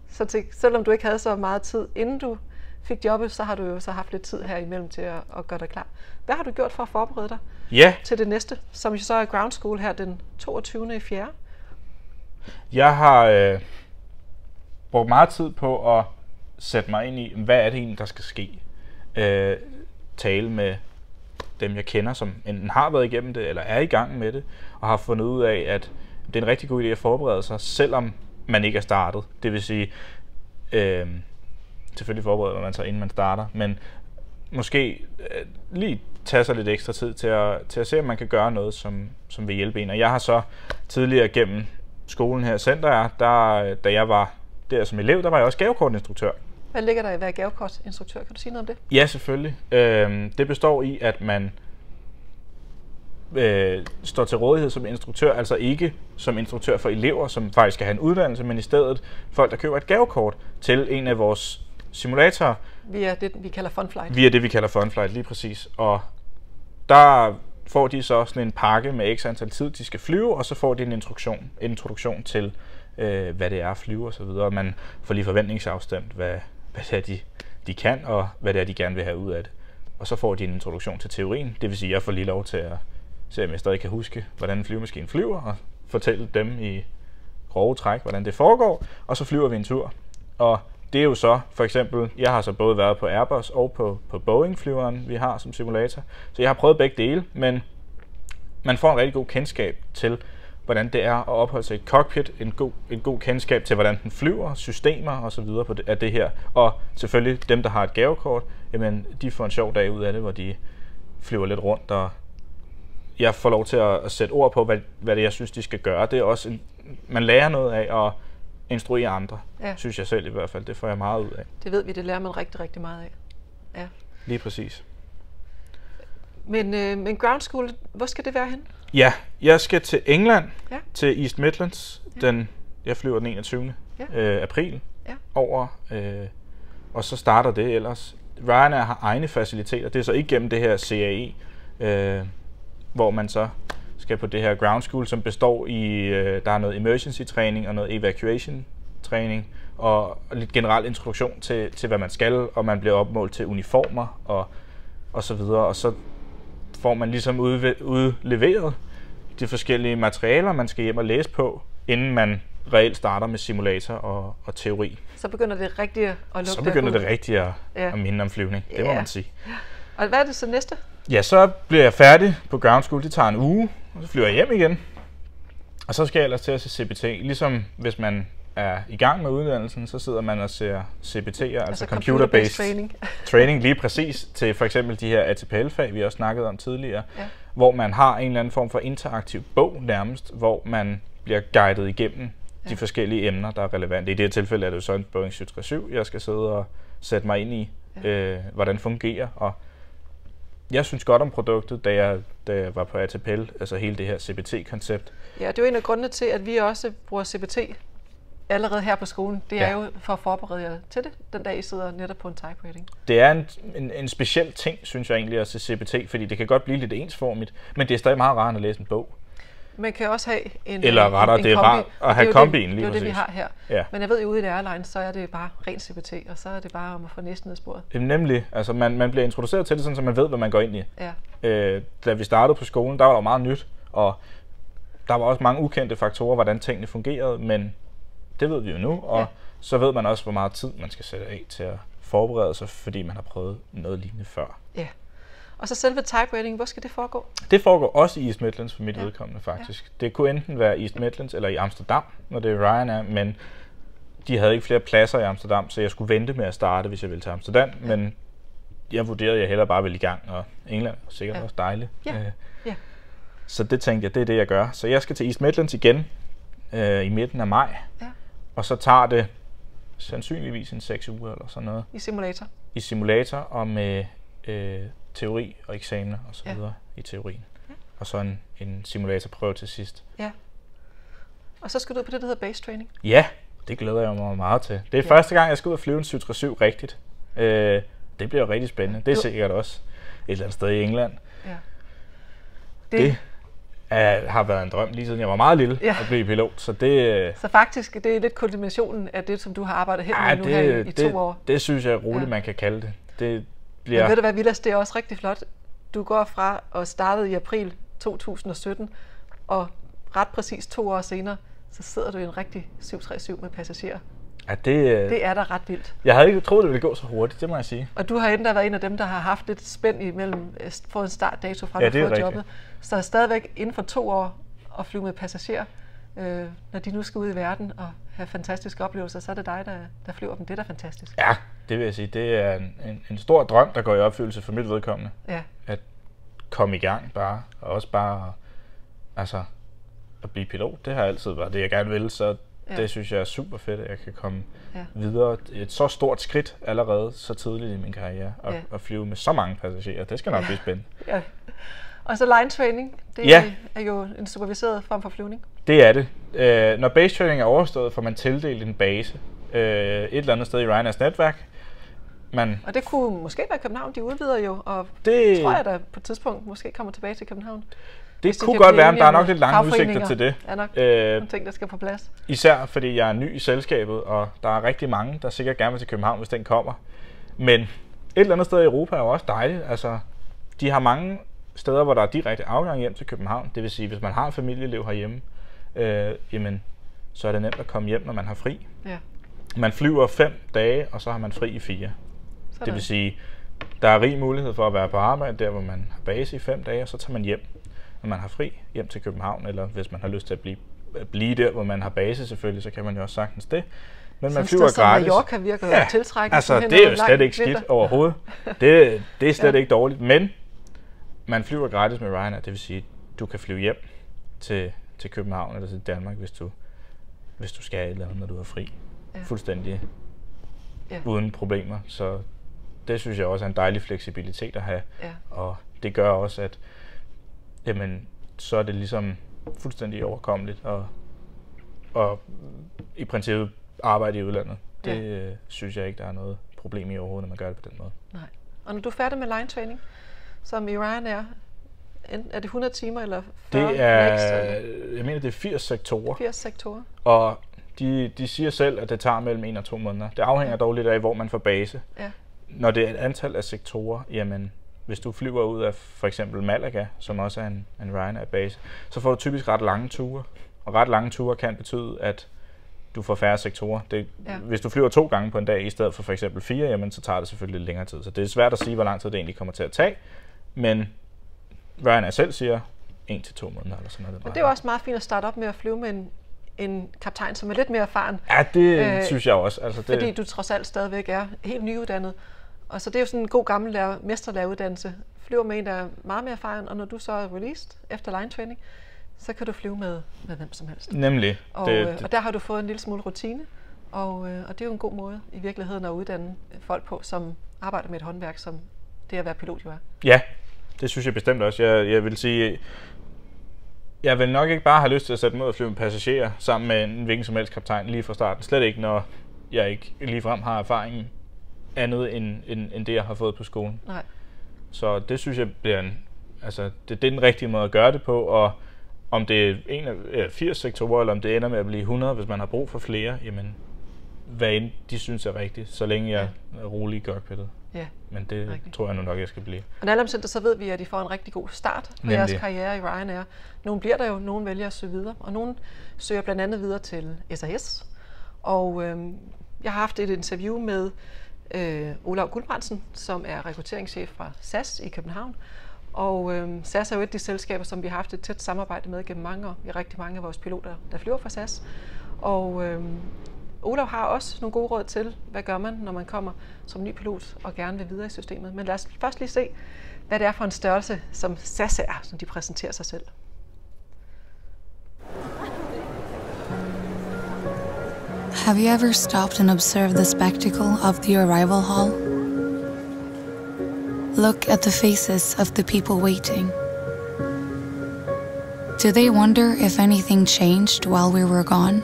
Så selvom du ikke havde så meget tid, inden du fik jobbet, så har du jo så haft lidt tid her imellem til at gøre dig klar. Hvad har du gjort for at forberede dig til det næste, som jo så er ground school her den 22.4.? Jeg har brugt meget tid på at sætte mig ind i, hvad er det egentlig, der skal ske. Tale med dem, jeg kender, som enten har været igennem det, eller er i gang med det, og har fundet ud af, at det er en rigtig god idé at forberede sig, selvom man ikke er startet. Det vil sige, selvfølgelig forbereder man sig, inden man starter, men måske lige tage sig lidt ekstra tid til at se, om man kan gøre noget, som vil hjælpe en. Og jeg har så tidligere gennem skolen her i Center, da jeg var der som elev, der var jeg også gavekortinstruktør. Hvad ligger der i at være gavekortinstruktør? Kan du sige noget om det? Ja, selvfølgelig. Det består i, at man står til rådighed som instruktør, altså ikke som instruktør for elever, som faktisk skal have en uddannelse, men i stedet folk, der køber et gavekort til en af vores simulatorer. Via det, vi kalder Funflight. Via det, vi kalder Funflight, lige præcis. Og der får de så sådan en pakke med x antal tid, de skal flyve, og så får de en introduktion til, hvad det er at flyve og så videre. Man får lige forventningsafstemt, hvad det er, de kan, og hvad det er, de gerne vil have ud af det. Og så får de en introduktion til teorien. Det vil sige, at jeg får lige lov til at se, om jeg stadig kan huske, hvordan en flyvemaskine flyver, og fortælle dem i grove træk, hvordan det foregår, og så flyver vi en tur. Og det er jo så, for eksempel, jeg har så både været på Airbus og på Boeing-flyveren, vi har som simulator. Så jeg har prøvet begge dele, men man får en rigtig god kendskab til, hvordan det er at opholde sig i et cockpit, en god kendskab til, hvordan den flyver, systemer og så videre af det her. Og selvfølgelig dem, der har et gavekort, jamen, de får en sjov dag ud af det, hvor de flyver lidt rundt, og jeg får lov til at sætte ord på, hvad det jeg synes, de skal gøre. Det er også man lærer noget af at instruere andre, synes jeg selv i hvert fald. Det får jeg meget ud af. Det ved vi, det lærer man rigtig, rigtig meget af. Ja. Lige præcis. Men ground school, hvor skal det være hen? Ja, jeg skal til England, til East Midlands. Jeg flyver den 21. April over, og så starter det ellers. Ryanair har egne faciliteter, det er så ikke gennem det her CAE, hvor man så skal på det her ground school, som består i, der er noget emergency træning og noget evacuation træning, og lidt generel introduktion til hvad man skal, og man bliver opmålt til uniformer og så videre, og så får man ligesom udleveret de forskellige materialer, man skal hjem og læse på, inden man reelt starter med simulator og teori. Så begynder det rigtigt at lugte. Så begynder det rigtigt at minde om flyvning, det må man sige. Og hvad er det så næste? Ja, så bliver jeg færdig på ground school, det tager en uge, og så flyver jeg hjem igen. Og så skal jeg ellers til at se CPT. Ligesom hvis man er i gang med uddannelsen, så sidder man og ser CPT'er, altså computer-based training, lige præcis til for eksempel de her ATPL-fag, vi også snakket om tidligere, hvor man har en eller anden form for interaktiv bog nærmest, hvor man bliver guidet igennem de forskellige emner, der er relevante. I det her tilfælde er det jo så en Boeing 737, jeg skal sidde og sætte mig ind i hvordan fungerer. Og jeg synes godt om produktet, da jeg var på ATPL, altså hele det her CBT-koncept. Ja, det er jo en af grundene til, at vi også bruger CBT allerede her på skolen. Det er jo for at forberede jer til det, den dag I sidder netop på en typewriting. Det er en speciel ting, synes jeg egentlig, at se CBT, fordi det kan godt blive lidt ensformigt, men det er stadig meget rart at læse en bog. Man kan også have en eller rettere, en det er rart at have kombien lige præcis. Det er præcis. det, vi har her. Ja. Men jeg ved jo, ude i det airline, så er det bare ren CBT, og så er det bare om at få næsten ned sporet. Nemlig, altså man bliver introduceret til det, sådan, så man ved, hvad man går ind i. Ja. Da vi startede på skolen, der var der meget nyt, og der var også mange ukendte faktorer, hvordan tingene fungerede, men det ved vi jo nu, og så ved man også, hvor meget tid man skal sætte af til at forberede sig, fordi man har prøvet noget lignende før. Ja. Og så selve typewriting, hvor skal det foregå? Det foregår også i East Midlands for mit vedkommende faktisk. Ja. Det kunne enten være East Midlands eller i Amsterdam, når det er Ryanair, men de havde ikke flere pladser i Amsterdam, så jeg skulle vente med at starte, hvis jeg ville til Amsterdam, men jeg vurderede, at jeg hellere bare ville i gang, og England er sikkert også dejligt. Ja. Så det tænkte jeg, det er det, jeg gør. Så jeg skal til East Midlands igen i midten af maj, og så tager det sandsynligvis en 6 uger eller sådan noget. I simulator? I simulator og med teori og eksamener og så videre i teorien. Ja. Og så en simulatorprøve til sidst. Ja. Og så skal du ud på det, der hedder base training? Ja, det glæder jeg mig meget til. Det er første gang, jeg skal ud og flyve en 737 rigtigt. Det bliver jo rigtig spændende. Det er sikkert også et eller andet sted i England. Ja. Det har været en drøm lige siden jeg var meget lille at blive pilot. Så faktisk, det er lidt kulminationen af det, som du har arbejdet hen med nu her i 2 år. Det synes jeg roligt, man kan kalde det. Det bliver... Men ved du hvad, Vilas, det er også rigtig flot. Du går fra at starte i april 2017, og ret præcis 2 år senere, så sidder du i en rigtig 737 med passagerer. Ja, det er da ret vildt. Jeg havde ikke troet, det ville gå så hurtigt, det må jeg sige. Og du har endda været en af dem, der har haft lidt spænd imellem for en startdato fra du har fået jobbet. Så stadigvæk inden for 2 år at flyve med passagerer, når de nu skal ud i verden og have fantastiske oplevelser, så er det dig, der flyver dem. Det er da fantastisk. Ja, det vil jeg sige. Det er en stor drøm, der går i opfyldelse for mit vedkommende. Ja. At komme i gang bare, og også bare at blive pilot. Det har altid været det, jeg gerne vil, så det synes jeg er super fedt, at jeg kan komme videre. Et så stort skridt allerede så tidligt i min karriere, at flyve med så mange passagerer. Det skal nok blive spændende. Ja. Og så line training, det er jo en superviseret form for flyvning. Det er det. Når base training er overstået, får man tildelt en base et eller andet sted i Ryanairs netværk. Og det kunne måske være København, de udvider jo, og det tror jeg da på et tidspunkt måske kommer tilbage til København. Det kunne godt være, men der er nok lidt lange udsigter til det. Der er nok nogle ting, der skal på plads. Især fordi jeg er ny i selskabet, og der er rigtig mange, der sikkert gerne vil til København, hvis den kommer. Men et eller andet sted i Europa er jo også dejligt. Altså, de har mange steder, hvor der er direkte afgang hjem til København. Det vil sige, hvis man har familieliv herhjemme, jamen, så er det nemt at komme hjem, når man har fri. Ja. Man flyver 5 dage, og så har man fri i 4. Sådan. Det vil sige, der er rig mulighed for at være på arbejde der, hvor man har base i 5 dage, og så tager man hjem, når man har fri, hjem til København, eller hvis man har lyst til at blive der, hvor man har base selvfølgelig, så kan man jo også sagtens det. Men man flyver gratis. Mallorca virker tiltrækkende. Altså det er jo slet ikke skidt overhovedet. Det er slet ikke dårligt, men man flyver gratis med Ryanair, det vil sige, du kan flyve hjem til København eller til Danmark, hvis du skal et eller andet, når du har fri. Ja. Fuldstændig uden problemer. Så det synes jeg også er en dejlig fleksibilitet at have. Ja. Og det gør også, at jamen, så er det ligesom fuldstændig overkommeligt og i princippet arbejde i udlandet. Det synes jeg ikke, der er noget problem i overhovedet, når man gør det på den måde. Nej. Og når du er færdig med line training, som i Ryanair, er det 100 timer eller 40? Det er, jeg mener, det er 80 sektorer. 80 sektorer. Og de siger selv, at det tager mellem 1 og 2 måneder. Det afhænger dog lidt af, hvor man får base. Ja. Når det er et antal af sektorer, jamen, hvis du flyver ud af for eksempel Malaga, som også er en Ryanair-base, så får du typisk ret lange ture. Og ret lange ture kan betyde, at du får færre sektorer. Hvis du flyver 2 gange på en dag i stedet for eksempel 4, jamen, så tager det selvfølgelig lidt længere tid. Så det er svært at sige, hvor lang tid det egentlig kommer til at tage. Men Ryanair selv siger 1 til 2 måneder eller sådan noget. Og det er jo også meget fint at starte op med at flyve med en kaptajn, som er lidt mere erfaren. Ja, det synes jeg også. Altså, fordi du trods alt stadigvæk er helt nyuddannet. Og så det er jo sådan en god gammel mesterlæreruddannelse. Flyver med en, der er meget mere erfaren, og når du så er released efter line training, så kan du flyve med hvem som helst. Nemlig. Og der har du fået en lille smule rutine, og det er jo en god måde i virkeligheden at uddanne folk på, som arbejder med et håndværk, som det at være pilot jo er. Ja, det synes jeg bestemt også. Jeg vil sige, jeg vil nok ikke bare have lyst til at sætte mig ud og flyve med passagerer sammen med en hvilken som helst kaptajn lige fra starten. Slet ikke, når jeg ikke ligefrem har erfaring andet end det, jeg har fået på skolen. Nej. Så det synes jeg bliver det er den rigtige måde at gøre det på, og om det er 80 sektorer, eller om det ender med at blive 100, hvis man har brug for flere, jamen, hvad end de synes er rigtigt, så længe jeg er rolig i cockpittet. Ja, men det rigtigt. Tror jeg nu nok, jeg skal blive. Og alle omstændigheder, så ved vi, at I får en rigtig god start på jeres karriere i Ryanair. Nogle bliver der jo, nogle vælger at søge videre, og nogle søger blandt andet videre til SAS. Og jeg har haft et interview med Olav Guldbrandsen, som er rekrutteringschef fra SAS i København. Og SAS er jo et af de selskaber, som vi har haft et tæt samarbejde med gennem mange år. Vi har rigtig mange af vores piloter, der flyver fra SAS. Og Olav har også nogle gode råd til, hvad gør man, når man kommer som ny pilot og gerne vil videre i systemet. Men lad os først lige se, hvad det er for en størrelse, som SAS er, som de præsenterer sig selv. Have you ever stopped and observed the spectacle of the arrival hall? Look at the faces of the people waiting. Do they wonder if anything changed while we were gone?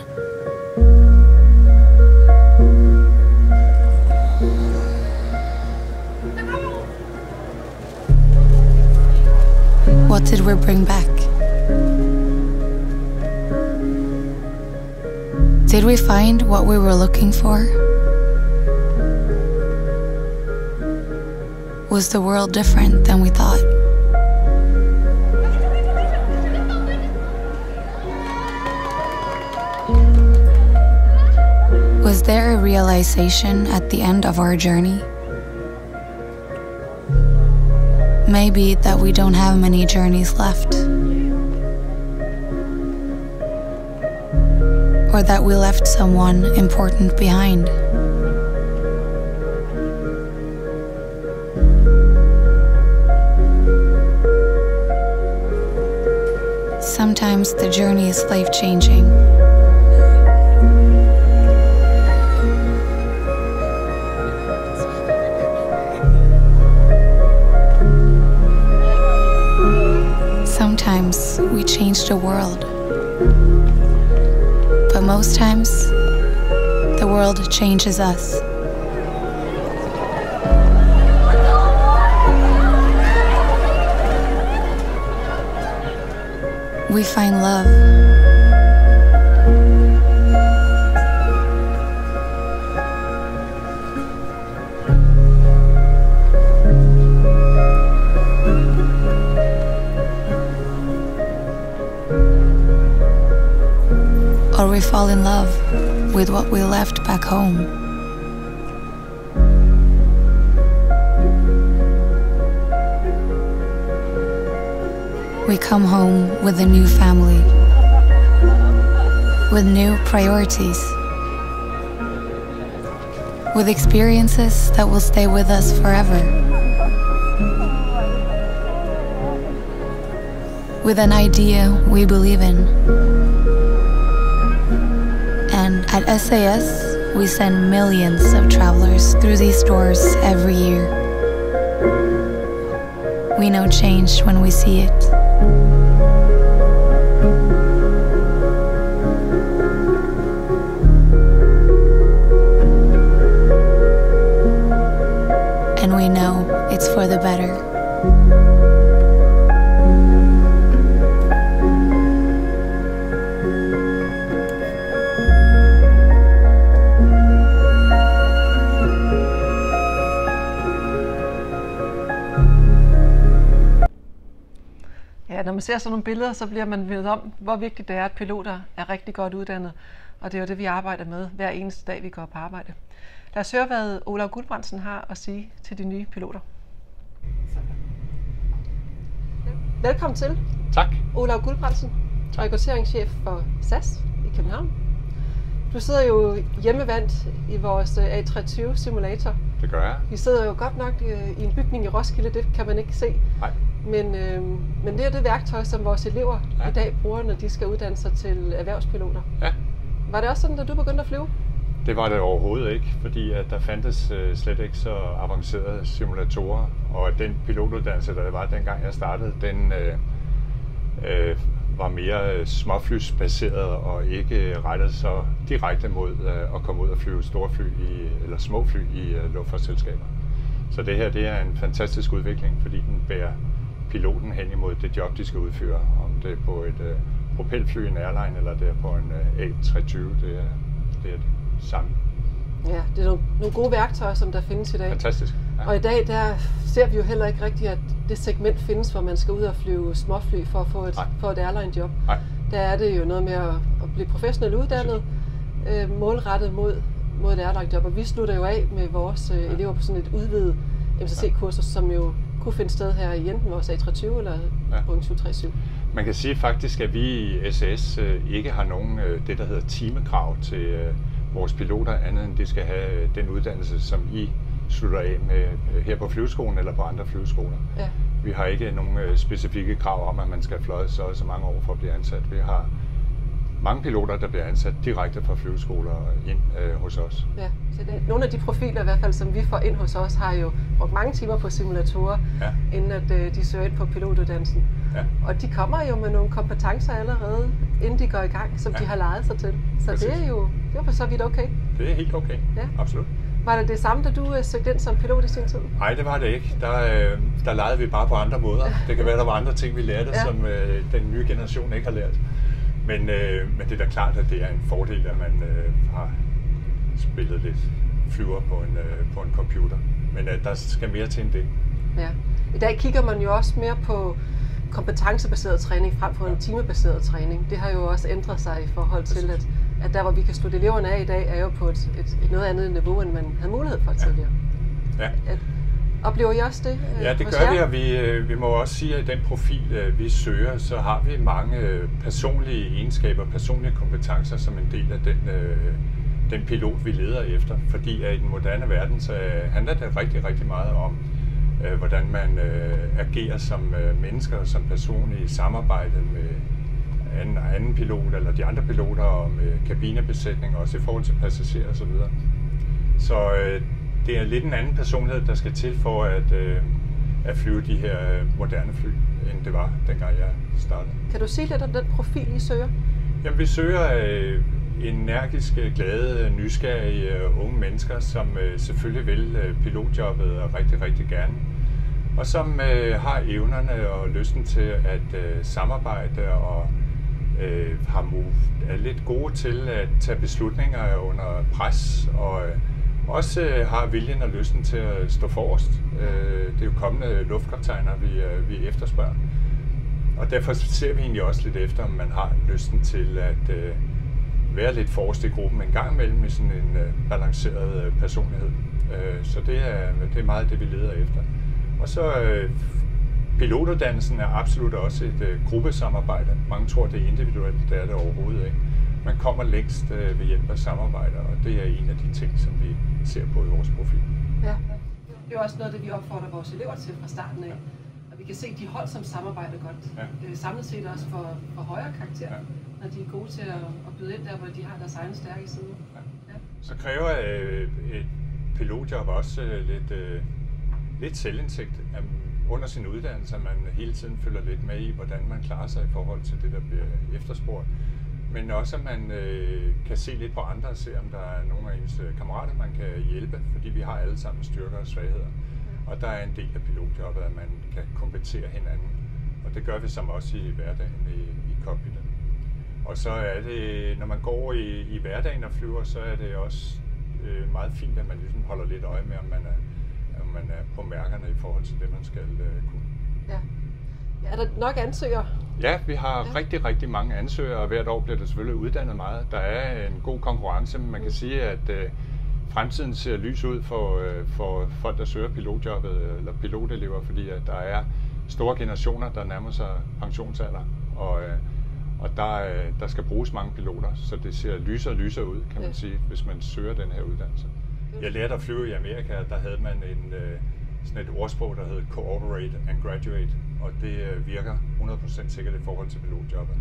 What did we bring back? Did we find what we were looking for? Was the world different than we thought? Was there a realization at the end of our journey? Maybe that we don't have many journeys left. Or that we left someone important behind. Sometimes the journey is life-changing. Sometimes we change the world. But most times, the world changes us. We find love. Or we fall in love with what we left back home. We come home with a new family, with new priorities, with experiences that will stay with us forever, with an idea we believe in. And at SAS, we send millions of travelers through these doors every year. We know change when we see it. And we know it's for the better. Ja, når man ser sådan nogle billeder, så bliver man mindet om, hvor vigtigt det er, at piloter er rigtig godt uddannet. Og det er jo det, vi arbejder med hver eneste dag, vi går på arbejde. Lad os høre, hvad Olav Guldbrandsen har at sige til de nye piloter. Velkommen til. Tak. Olav Guldbrandsen, rekrutteringschef for SAS i København. Du sidder jo hjemmevandt i vores A320 simulator. Det gør jeg. Vi sidder jo godt nok i en bygning i Roskilde, det kan man ikke se. Nej. Men det er det værktøj, som vores elever i dag bruger, når de skal uddanne sig til erhvervspiloter. Ja. Var det også sådan, da du begyndte at flyve? Det var det overhovedet ikke, fordi at der fandtes slet ikke så avancerede simulatorer, og den pilotuddannelse, der var dengang jeg startede, den var mere småflysbaseret og ikke rettet så direkte mod at komme ud og flyve store fly eller små fly i luftfartsselskaber. Så det her, det er en fantastisk udvikling, fordi den bærer piloten hen imod det job, de skal udføre. Om det er på et propelfly, en airline, eller det er på en A320, det er det samme. Ja, det er nogle gode værktøjer, som der findes i dag. Fantastisk. Ja. Og i dag, der ser vi jo heller ikke rigtigt, at det segment findes, hvor man skal ud og flyve småfly for at få et airline-job. Nej. Der er det jo noget med at blive professionelt uddannet, målrettet mod et airline-job. Og vi slutter jo af med vores elever på sådan et udvidet MCC-kursus, som jo kunne finde sted her i enten vores A320 eller Boeing 737. Man kan sige faktisk, at vi i SAS ikke har nogen det, der hedder timekrav til vores piloter, andet end de skal have den uddannelse, som I slutter af med her på flyveskolen eller på andre flyveskoler. Ja. Vi har ikke nogen specifikke krav om, at man skal fløje så mange år for at blive ansat. Vi har mange piloter, der bliver ansat direkte fra flyveskoler ind hos os. Ja, så nogle af de profiler i hvert fald, som vi får ind hos os, har jo brugt mange timer på simulatorer, inden at de søger ind på pilotuddannelsen. Ja. Og de kommer jo med nogle kompetencer allerede, inden de går i gang, som de har lejet sig til. Så præcis. Det er jo for så vidt okay. Det er helt okay, absolut. Var det det samme, da du søgte ind som pilot i sin tid? Nej, det var det ikke. Der legede vi bare på andre måder. Det kan være, der var andre ting, vi lærte, som den nye generation ikke har lært. Men det er da klart, at det er en fordel, at man har spillet lidt flyver på en computer. Men der skal mere til end det. Ja. I dag kigger man jo også mere på kompetencebaseret træning frem for en timebaseret træning. Det har jo også ændret sig i forhold til, at der, hvor vi kan slutte eleverne af i dag, er jo på et noget andet niveau, end man havde mulighed for tidligere. Ja. Oplever I også det? Ja, det gør vi, og vi må også sige, at i den profil, vi søger, så har vi mange personlige egenskaber, personlige kompetencer som en del af den pilot, vi leder efter. Fordi at i den moderne verden, så handler det rigtig, rigtig meget om, hvordan man agerer som mennesker og som person i samarbejde med anden pilot eller de andre piloter og med kabinebesætning, også i forhold til passagerer osv. Så det er lidt en anden personlighed, der skal til for at flyve de her moderne fly, end det var, dengang jeg startede. Kan du sige lidt om den profil, I søger? Jamen, vi søger energiske, glade, nysgerrige unge mennesker, som selvfølgelig vil pilotjobbet rigtig, rigtig gerne. Og som har evnerne og lysten til at samarbejde og er lidt gode til at tage beslutninger under pres og også har viljen og lysten til at stå forrest. Det er jo kommende luftkaptajner, vi efterspørger. Og derfor ser vi egentlig også lidt efter, om man har lysten til at være lidt forrest i gruppen en gang imellem i sådan en balanceret personlighed. Så det er meget det, vi leder efter. Og så pilotuddannelsen er absolut også et gruppesamarbejde. Mange tror, det er individuelt, det er det overhovedet ikke. Man kommer længst ved hjælp af samarbejder, og det er en af de ting, som vi ser på i vores profil. Ja, det er også noget, det vi opfordrer vores elever til fra starten af. Og vi kan se, at de hold, som samarbejder godt, samlet set også for højere karakter, når de er gode til at byde ind der, hvor de har deres egne stærke sider. Ja. Så kræver et pilotjob også lidt selvindsigt under sin uddannelse, at man hele tiden følger lidt med i, hvordan man klarer sig i forhold til det, der bliver efterspurgt. Men også, at man kan se lidt på andre og se, om der er nogle af ens kammerater, man kan hjælpe, fordi vi har alle sammen styrker og svagheder. Og der er en del af pilotjobbet, at man kan kompensere hinanden. Og det gør vi som også i hverdagen i cockpiten. Og så er det, når man går i hverdagen og flyver, så er det også meget fint, at man ligesom holder lidt øje med, om man er på mærkerne i forhold til det, man skal kunne. Ja. Er der nok ansøgere? Ja, vi har rigtig, rigtig mange ansøgere, og hvert år bliver der selvfølgelig uddannet meget. Der er en god konkurrence, men man kan sige, at fremtiden ser lys ud for folk, der søger pilotjobbet eller pilotelever, fordi at der er store generationer, der nærmer sig pensionsalder, og der skal bruges mange piloter, så det ser lysere og lysere ud, kan man sige, hvis man søger den her uddannelse. Jeg lærte at flyve i Amerika, der havde man sådan et ordsprog, der hed cooperate and graduate, og det virker 100% sikkert i forhold til pilotjobbet.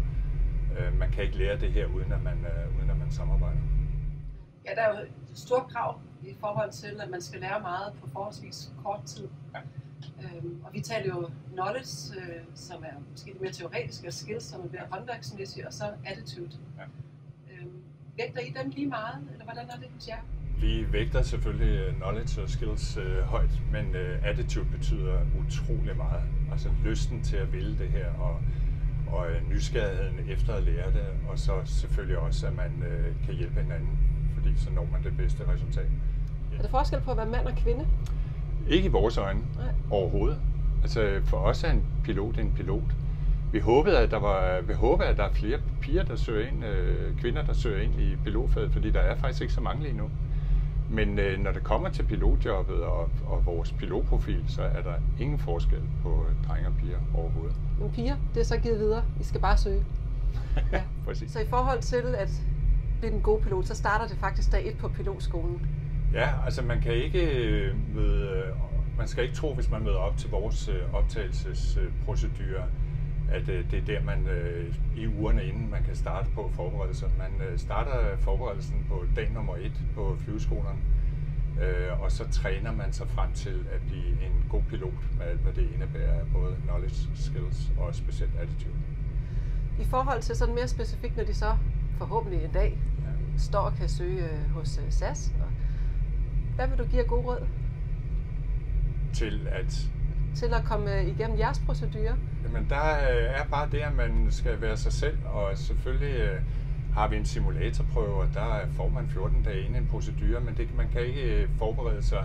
Man kan ikke lære det her, uden at man samarbejder. Ja, der er jo et stort krav i forhold til, at man skal lære meget på forholdsvis kort tid. Ja. Og vi taler jo knowledge, som er måske lidt mere teoretiske, og skills, som er mere håndværksmæssige, og så attitude. Ja. Vægter I dem lige meget, eller hvordan er det hos jer? Vi vægter selvfølgelig knowledge og skills højt, men attitude betyder utrolig meget. Altså lysten til at ville det her, og nysgerrigheden efter at lære det, og så selvfølgelig også, at man kan hjælpe hinanden, fordi så når man det bedste resultat. Er der forskel på at være mand og kvinde? Ikke i vores øjne. Nej. Overhovedet. Altså for os er en pilot. Vi håber, at der er flere piger, der søger ind, kvinder, der søger ind i pilotfaget, fordi der er faktisk ikke så mange lige nu. Men når det kommer til pilotjobbet og vores pilotprofil, så er der ingen forskel på drenge og piger overhovedet. Men piger, det er så givet videre. I skal bare søge. Ja. Præcis. Så i forhold til at blive den gode pilot, så starter det faktisk dag 1 på pilotskolen. Ja, altså man skal ikke tro, hvis man møder op til vores optagelsesprocedurer, at det er der, man i ugerne inden man kan starte på forberedelser. Man starter forberedelsen på dag nummer 1 på flyveskolerne, og så træner man sig frem til at blive en god pilot med alt, hvad det indebærer af både knowledge, skills og specielt attitude. I forhold til sådan mere specifikt, når de så forhåbentlig en dag står og kan søge hos SAS, hvad vil du give af gode råd? Til at komme igennem jeres procedurer? Jamen der er bare det, at man skal være sig selv, og selvfølgelig har vi en simulatorprøve, og der får man 14 dage inden en procedure, men man kan ikke forberede sig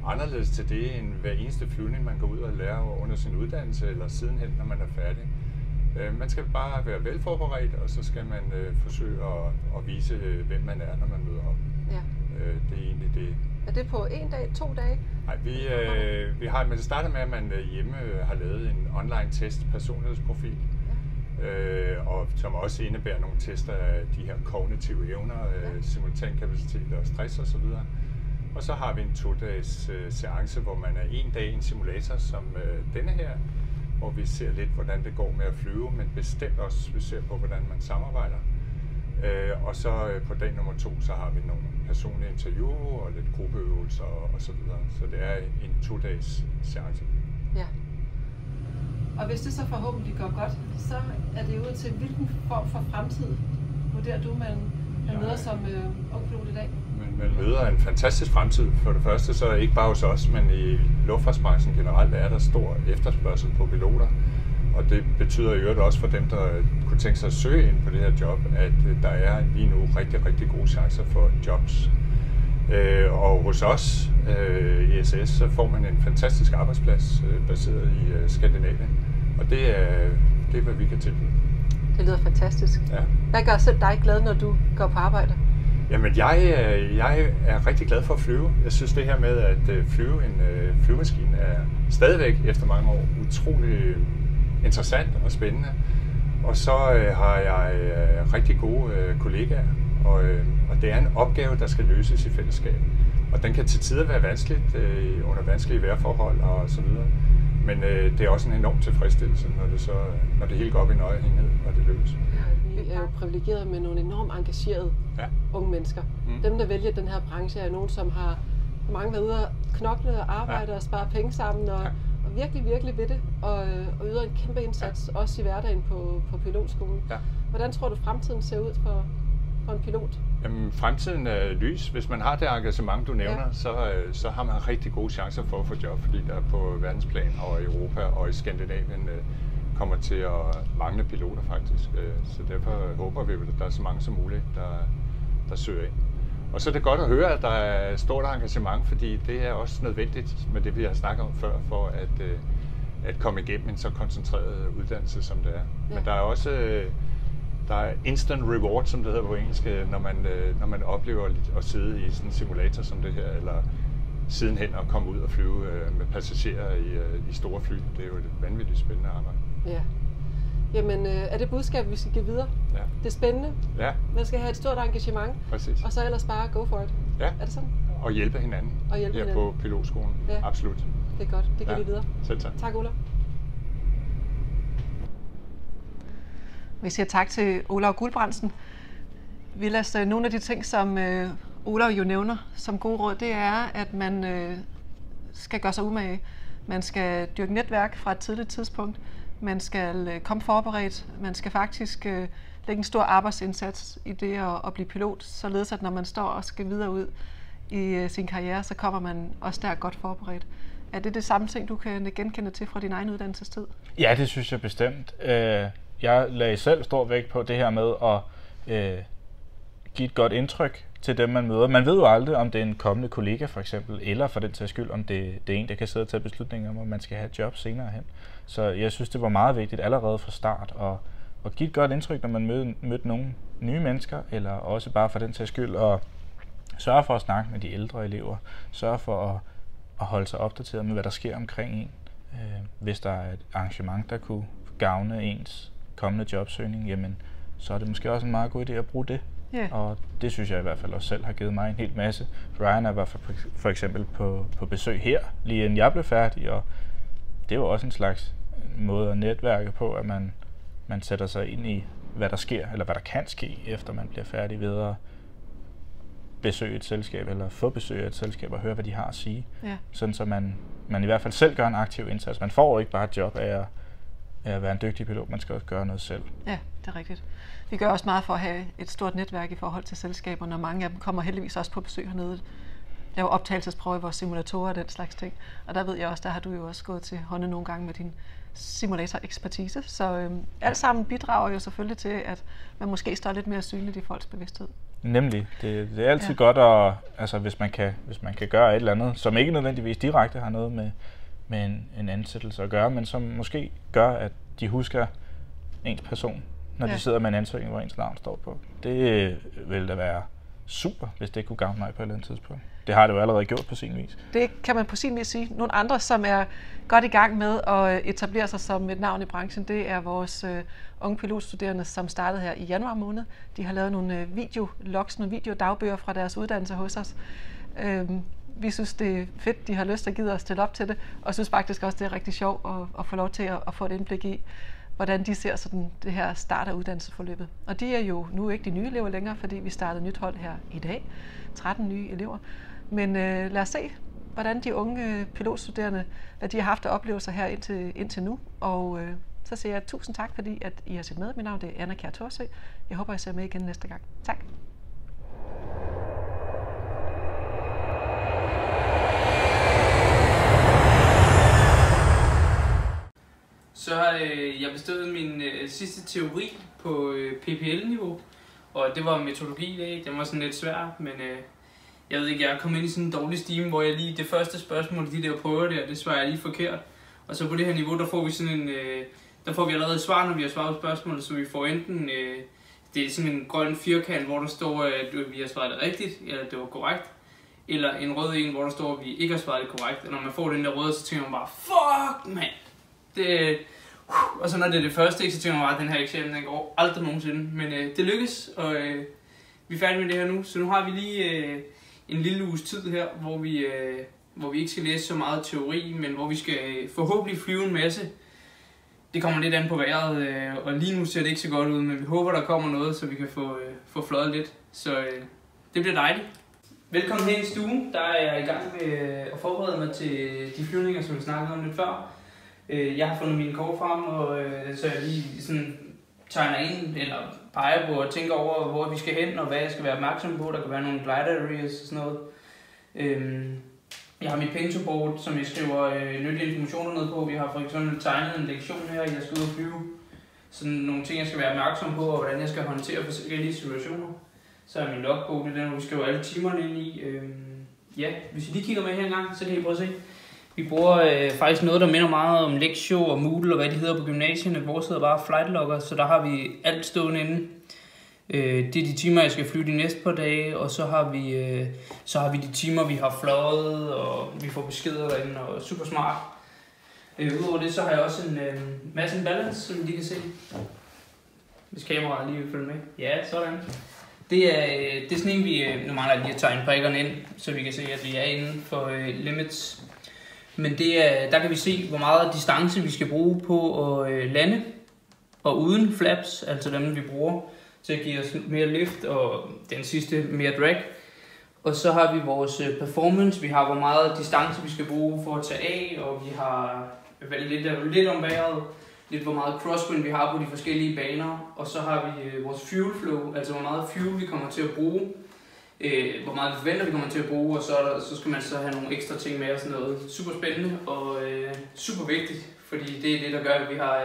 anderledes til det, end hver eneste flyvning, man går ud og lærer under sin uddannelse, eller sidenhen, når man er færdig. Man skal bare være velforberedt, og så skal man forsøge at vise, hvem man er, når man møder op. Ja. Det er egentlig det. Er det på 1 dag, 2 dage? Nej, men det starter med, at man hjemme har lavet en online test, personlighedsprofil, og som også indebærer nogle tester af de her kognitive evner, simultankapacitet og stress osv. Og så har vi en 2-dages seance, hvor man er 1 dag i en simulator som denne her, hvor vi ser lidt, hvordan det går med at flyve, men bestemt også, vi ser på, hvordan man samarbejder. Og så på dag nummer 2, så har vi nogle personlige interview og lidt gruppeøvelser og så videre. Så det er en 2-dages seance. Ja. Og hvis det så forhåbentlig går godt, så er det ud til, hvilken form for fremtid vurderer du, man møder som ung pilot i dag? Man møder en fantastisk fremtid. For det første, så ikke bare hos os, men i luftfartsbranchen generelt er der stor efterspørgsel på piloter. Og det betyder i øvrigt også for dem, der kunne tænke sig at søge ind på det her job, at der er lige nu rigtig, rigtig gode chancer for jobs. Og hos os i SAS, så får man en fantastisk arbejdsplads baseret i Skandinavien. Og det er, hvad vi kan tilbyde. Det lyder fantastisk. Ja. Hvad gør selv dig glad, når du går på arbejde? Jamen, jeg er rigtig glad for at flyve. Jeg synes, det her med at flyve en flyvemaskine er stadigvæk efter mange år utrolig interessant og spændende. Og så har jeg rigtig gode kollegaer, og det er en opgave, der skal løses i fællesskab. Og den kan til tider være vanskeligt under vanskelige vejrforhold og så videre. Men det er også en enorm tilfredsstillelse, når det hele går op i nøjelighed, og det lykkes. Ja, vi er jo privilegeret med nogle enormt engagerede unge mennesker. Dem, der vælger den her branche, er nogen, som har mange været ude og knokle og arbejde og spare penge sammen, og virkelig, virkelig ved det, og yder en kæmpe indsats, også i hverdagen på pilotskolen. Ja. Hvordan tror du, fremtiden ser ud for en pilot? Jamen, fremtiden er lys. Hvis man har det engagement, du nævner, så har man rigtig gode chancer for at få job, fordi der på verdensplan og i Europa og i Skandinavien kommer til at mangle piloter faktisk. Så derfor håber vi, at der er så mange som muligt, der søger ind. Og så er det godt at høre, at der er stort engagement, fordi det er også nødvendigt med det, vi har snakket om før, for at komme igennem en så koncentreret uddannelse, som det er. Ja. Men der er også der er instant reward, som det hedder på engelsk, når man oplever at sidde i sådan en simulator som det her, eller sidenhen at komme ud og flyve med passagerer i store fly. Det er jo et vanvittigt spændende arbejde. Ja. Jamen, er det budskab, vi skal give videre? Ja. Det er spændende. Ja. Man skal have et stort engagement. Præcis. Og så ellers bare go for it. Ja. Er det sådan? Og hjælpe hinanden. På pilotskolen. Ja. Absolut. Det er godt. Det giver vi videre. Selv tak. Tak, Olav. Vi siger tak til Olav Guldbrandsen. Vilas, nogle af de ting, som Olav jo nævner som god råd, det er, at man skal gøre sig umage. Man skal dyrke netværk fra et tidligt tidspunkt. Man skal komme forberedt. Man skal faktisk lægge en stor arbejdsindsats i det at blive pilot, således at når man står og skal videre ud i sin karriere, så kommer man også der godt forberedt. Er det samme ting, du kan genkende til fra din egen uddannelsestid? Ja, det synes jeg bestemt. Jeg lagde selv stor vægt på det her med at give et godt indtryk til dem, man møder. Man ved jo aldrig, om det er en kommende kollega for eksempel, eller for den sags skyld, om det er en, der kan sidde og tage beslutninger om, at man skal have et job senere hen. Så jeg synes, det var meget vigtigt allerede fra start at give et godt indtryk, når man mødte nogle nye mennesker, eller også bare for den sags skyld at sørge for at snakke med de ældre elever, sørge for at holde sig opdateret med, hvad der sker omkring en. Hvis der er et arrangement, der kunne gavne ens kommende jobsøgning, jamen, så er det måske også en meget god idé at bruge det. Yeah. Og det synes jeg i hvert fald også selv har givet mig en hel masse. Ryan var for eksempel på besøg her, lige inden jeg blev færdig, og det var også en slags måde at netværke på, at man sætter sig ind i, hvad der sker, eller hvad der kan ske, efter man bliver færdig ved at besøge et selskab, eller få besøg af et selskab og høre, hvad de har at sige. Yeah. Sådan så man i hvert fald selv gør en aktiv indsats. Man får ikke bare et job af at være en dygtig pilot, man skal også gøre noget selv. Ja, det er rigtigt. Vi gør også meget for at have et stort netværk i forhold til selskaberne, og mange af dem kommer heldigvis også på besøg hernede. Laver optagelsesprøver i vores simulatorer og den slags ting. Og der ved jeg også, der har du jo også gået til hånden nogle gange med din simulator-ekspertise. Så alt sammen bidrager jo selvfølgelig til, at man måske står lidt mere synligt i folks bevidsthed. Nemlig. Det er altid godt, at, altså, hvis man kan gøre et eller andet, som ikke nødvendigvis direkte har noget med en ansættelse at gøre, men som måske gør, at de husker ens person, når de sidder med en ansøgning, hvor ens navn står på. Det vil da være super, hvis det kunne gavne mig på et eller andet tidspunkt. Det har det jo allerede gjort på sin vis. Det kan man på sin vis sige. Nogle andre, som er godt i gang med at etablere sig som et navn i branchen, det er vores unge pilotstuderende, som startede her i januar måned. De har lavet nogle videologs, nogle videodagbøger fra deres uddannelse hos os. Vi synes, det er fedt, de har lyst til at give os stille op til det, og synes faktisk også, det er rigtig sjovt at få lov til at få et indblik i, hvordan de ser sådan det her start af uddannelsesforløbet. Og de er jo nu ikke de nye elever længere, fordi vi startede nyt hold her i dag. 13 nye elever. Men lad os se, hvordan de unge pilotstuderende, hvad de har haft af oplevelser her indtil nu. Og så siger jeg tusind tak, fordi at I har set med. Mit navn er Anna Kjær Thorsø. Jeg håber, I ser med igen næste gang. Tak. Så har jeg bestået min sidste teori på PPL-niveau, og det var metodologi i dag. Den var sådan lidt svær, men jeg ved ikke, jeg er kommet ind i sådan en dårlig stime, hvor jeg lige det første spørgsmål, de der prøver der, det svarer jeg lige forkert. Og så på det her niveau, der får vi sådan en, der får vi allerede svar, når vi har svaret på spørgsmålet, så vi får enten, det er sådan en grøn firkant, hvor der står, at vi har svaret det rigtigt, eller det var korrekt, eller en rød en, hvor der står, at vi ikke har svaret det korrekt. Og når man får den der røde, så tænker man bare, fuck mand! Og så når det er det første, så tænker man bare, at den her eksamen, den går aldrig nogensinde. Men det lykkes, og vi er færdige med det her nu. Så nu har vi lige en lille uges tid her, hvor vi ikke skal læse så meget teori, men hvor vi skal forhåbentlig flyve en masse. Det kommer lidt an på vejret, og lige nu ser det ikke så godt ud, men vi håber, der kommer noget, så vi kan få fløjet lidt. Så det bliver dejligt. Velkommen her i stuen. Der er jeg i gang med at forberede mig til de flyvninger, som vi snakkede om lidt før. Jeg har fundet mine kort frem, og så jeg lige sådan tegner ind, eller peger på og tænker over, hvor vi skal hen, og hvad jeg skal være opmærksom på. Der kan være nogle glider areas og sådan noget. Jeg har mit pentoboard, som jeg skriver nyttige informationer ned på. Vi har for eksempel tegnet en lektion her, jeg skal ud og flyve. Sådan nogle ting, jeg skal være opmærksom på, og hvordan jeg skal håndtere forskellige situationer. Så er min logbog, det er den, hvor vi skriver alle timerne ind i. Ja, hvis I lige kigger med her engang, så kan I prøve at se. Vi bruger faktisk noget, der minder meget om Lexio og Moodle og hvad de hedder på gymnasierne. Vores hedder bare Flight Logger, så der har vi alt stående inde. Det er de timer, jeg skal flyve de næste par dage, og så har vi de timer, vi har fløjet, og vi får beskeder derinde, og super smart. Udover det, så har jeg også en masse balance, som I lige kan se. Hvis kameraet lige vil følge med. Ja, sådan. Det er sådan en, vi nu mangler lige at tegne prikkerne ind, så vi kan se, at vi er inden for limits. Men der kan vi se, hvor meget distance vi skal bruge på at lande, og uden flaps, altså dem vi bruger til at give os mere lift, og den sidste mere drag. Og så har vi vores performance, vi har hvor meget distance vi skal bruge for at tage af, og vi har lidt om vejret, lidt hvor meget crosswind vi har på de forskellige baner, og så har vi vores fuel flow, altså hvor meget fuel vi kommer til at bruge, hvor meget vi forventer vi kommer til at bruge, og så skal man så have nogle ekstra ting med og sådan noget. Super spændende og super vigtigt, fordi det er det, der gør, at vi har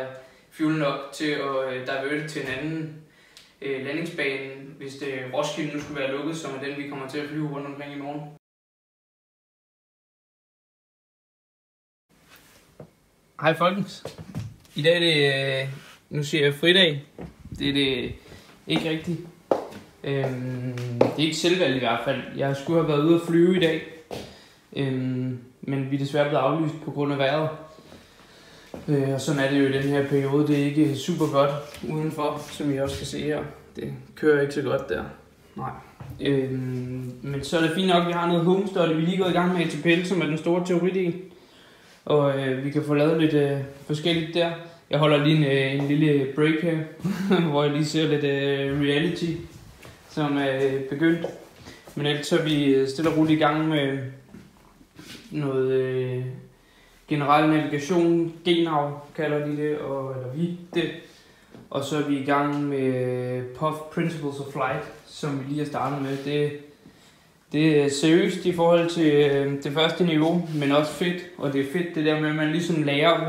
fuel nok til at diverte til en anden landingsbane, hvis det Roskilde nu skulle være lukket, som er den, vi kommer til at flyve rundt omkring i morgen. Hej folkens. I dag er det, nu siger jeg fridag. Det er det ikke rigtigt. Det er ikke selvvalgt i hvert fald. Jeg skulle have været ude at flyve i dag, men vi er desværre blevet aflyst på grund af vejret. Og sådan er det jo i den her periode. Det er ikke super godt udenfor, som I også kan se her. Det kører ikke så godt der. Nej. Men så er det fint nok, at vi har noget home study. Vi er lige gået i gang med ATPL, som er den store teoridel. Og vi kan få lavet lidt forskelligt der. Jeg holder lige en lille break her, hvor jeg lige ser lidt reality, som er begyndt. Men ellers så er vi stille og roligt i gang med noget generel navigation, GNAV kalder de det, eller vi det. Og så er vi i gang med POF Principles of Flight, som vi lige har startet med. Det er seriøst i forhold til det første niveau, men også fedt. Og det er fedt det der med, at man ligesom lærer,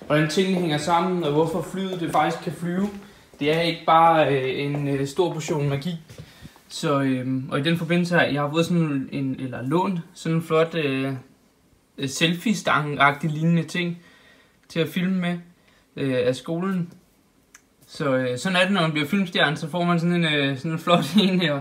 hvordan tingene hænger sammen, og hvorfor flyet det faktisk kan flyve. Det er ikke bare en stor portion magi. Så, og i den forbindelse her, jeg har fået sådan lånt sådan en flot selfie-stang-agtig lignende ting til at filme med af skolen. Så sådan er det, når man bliver filmstjerne, så får man sådan en flot en her.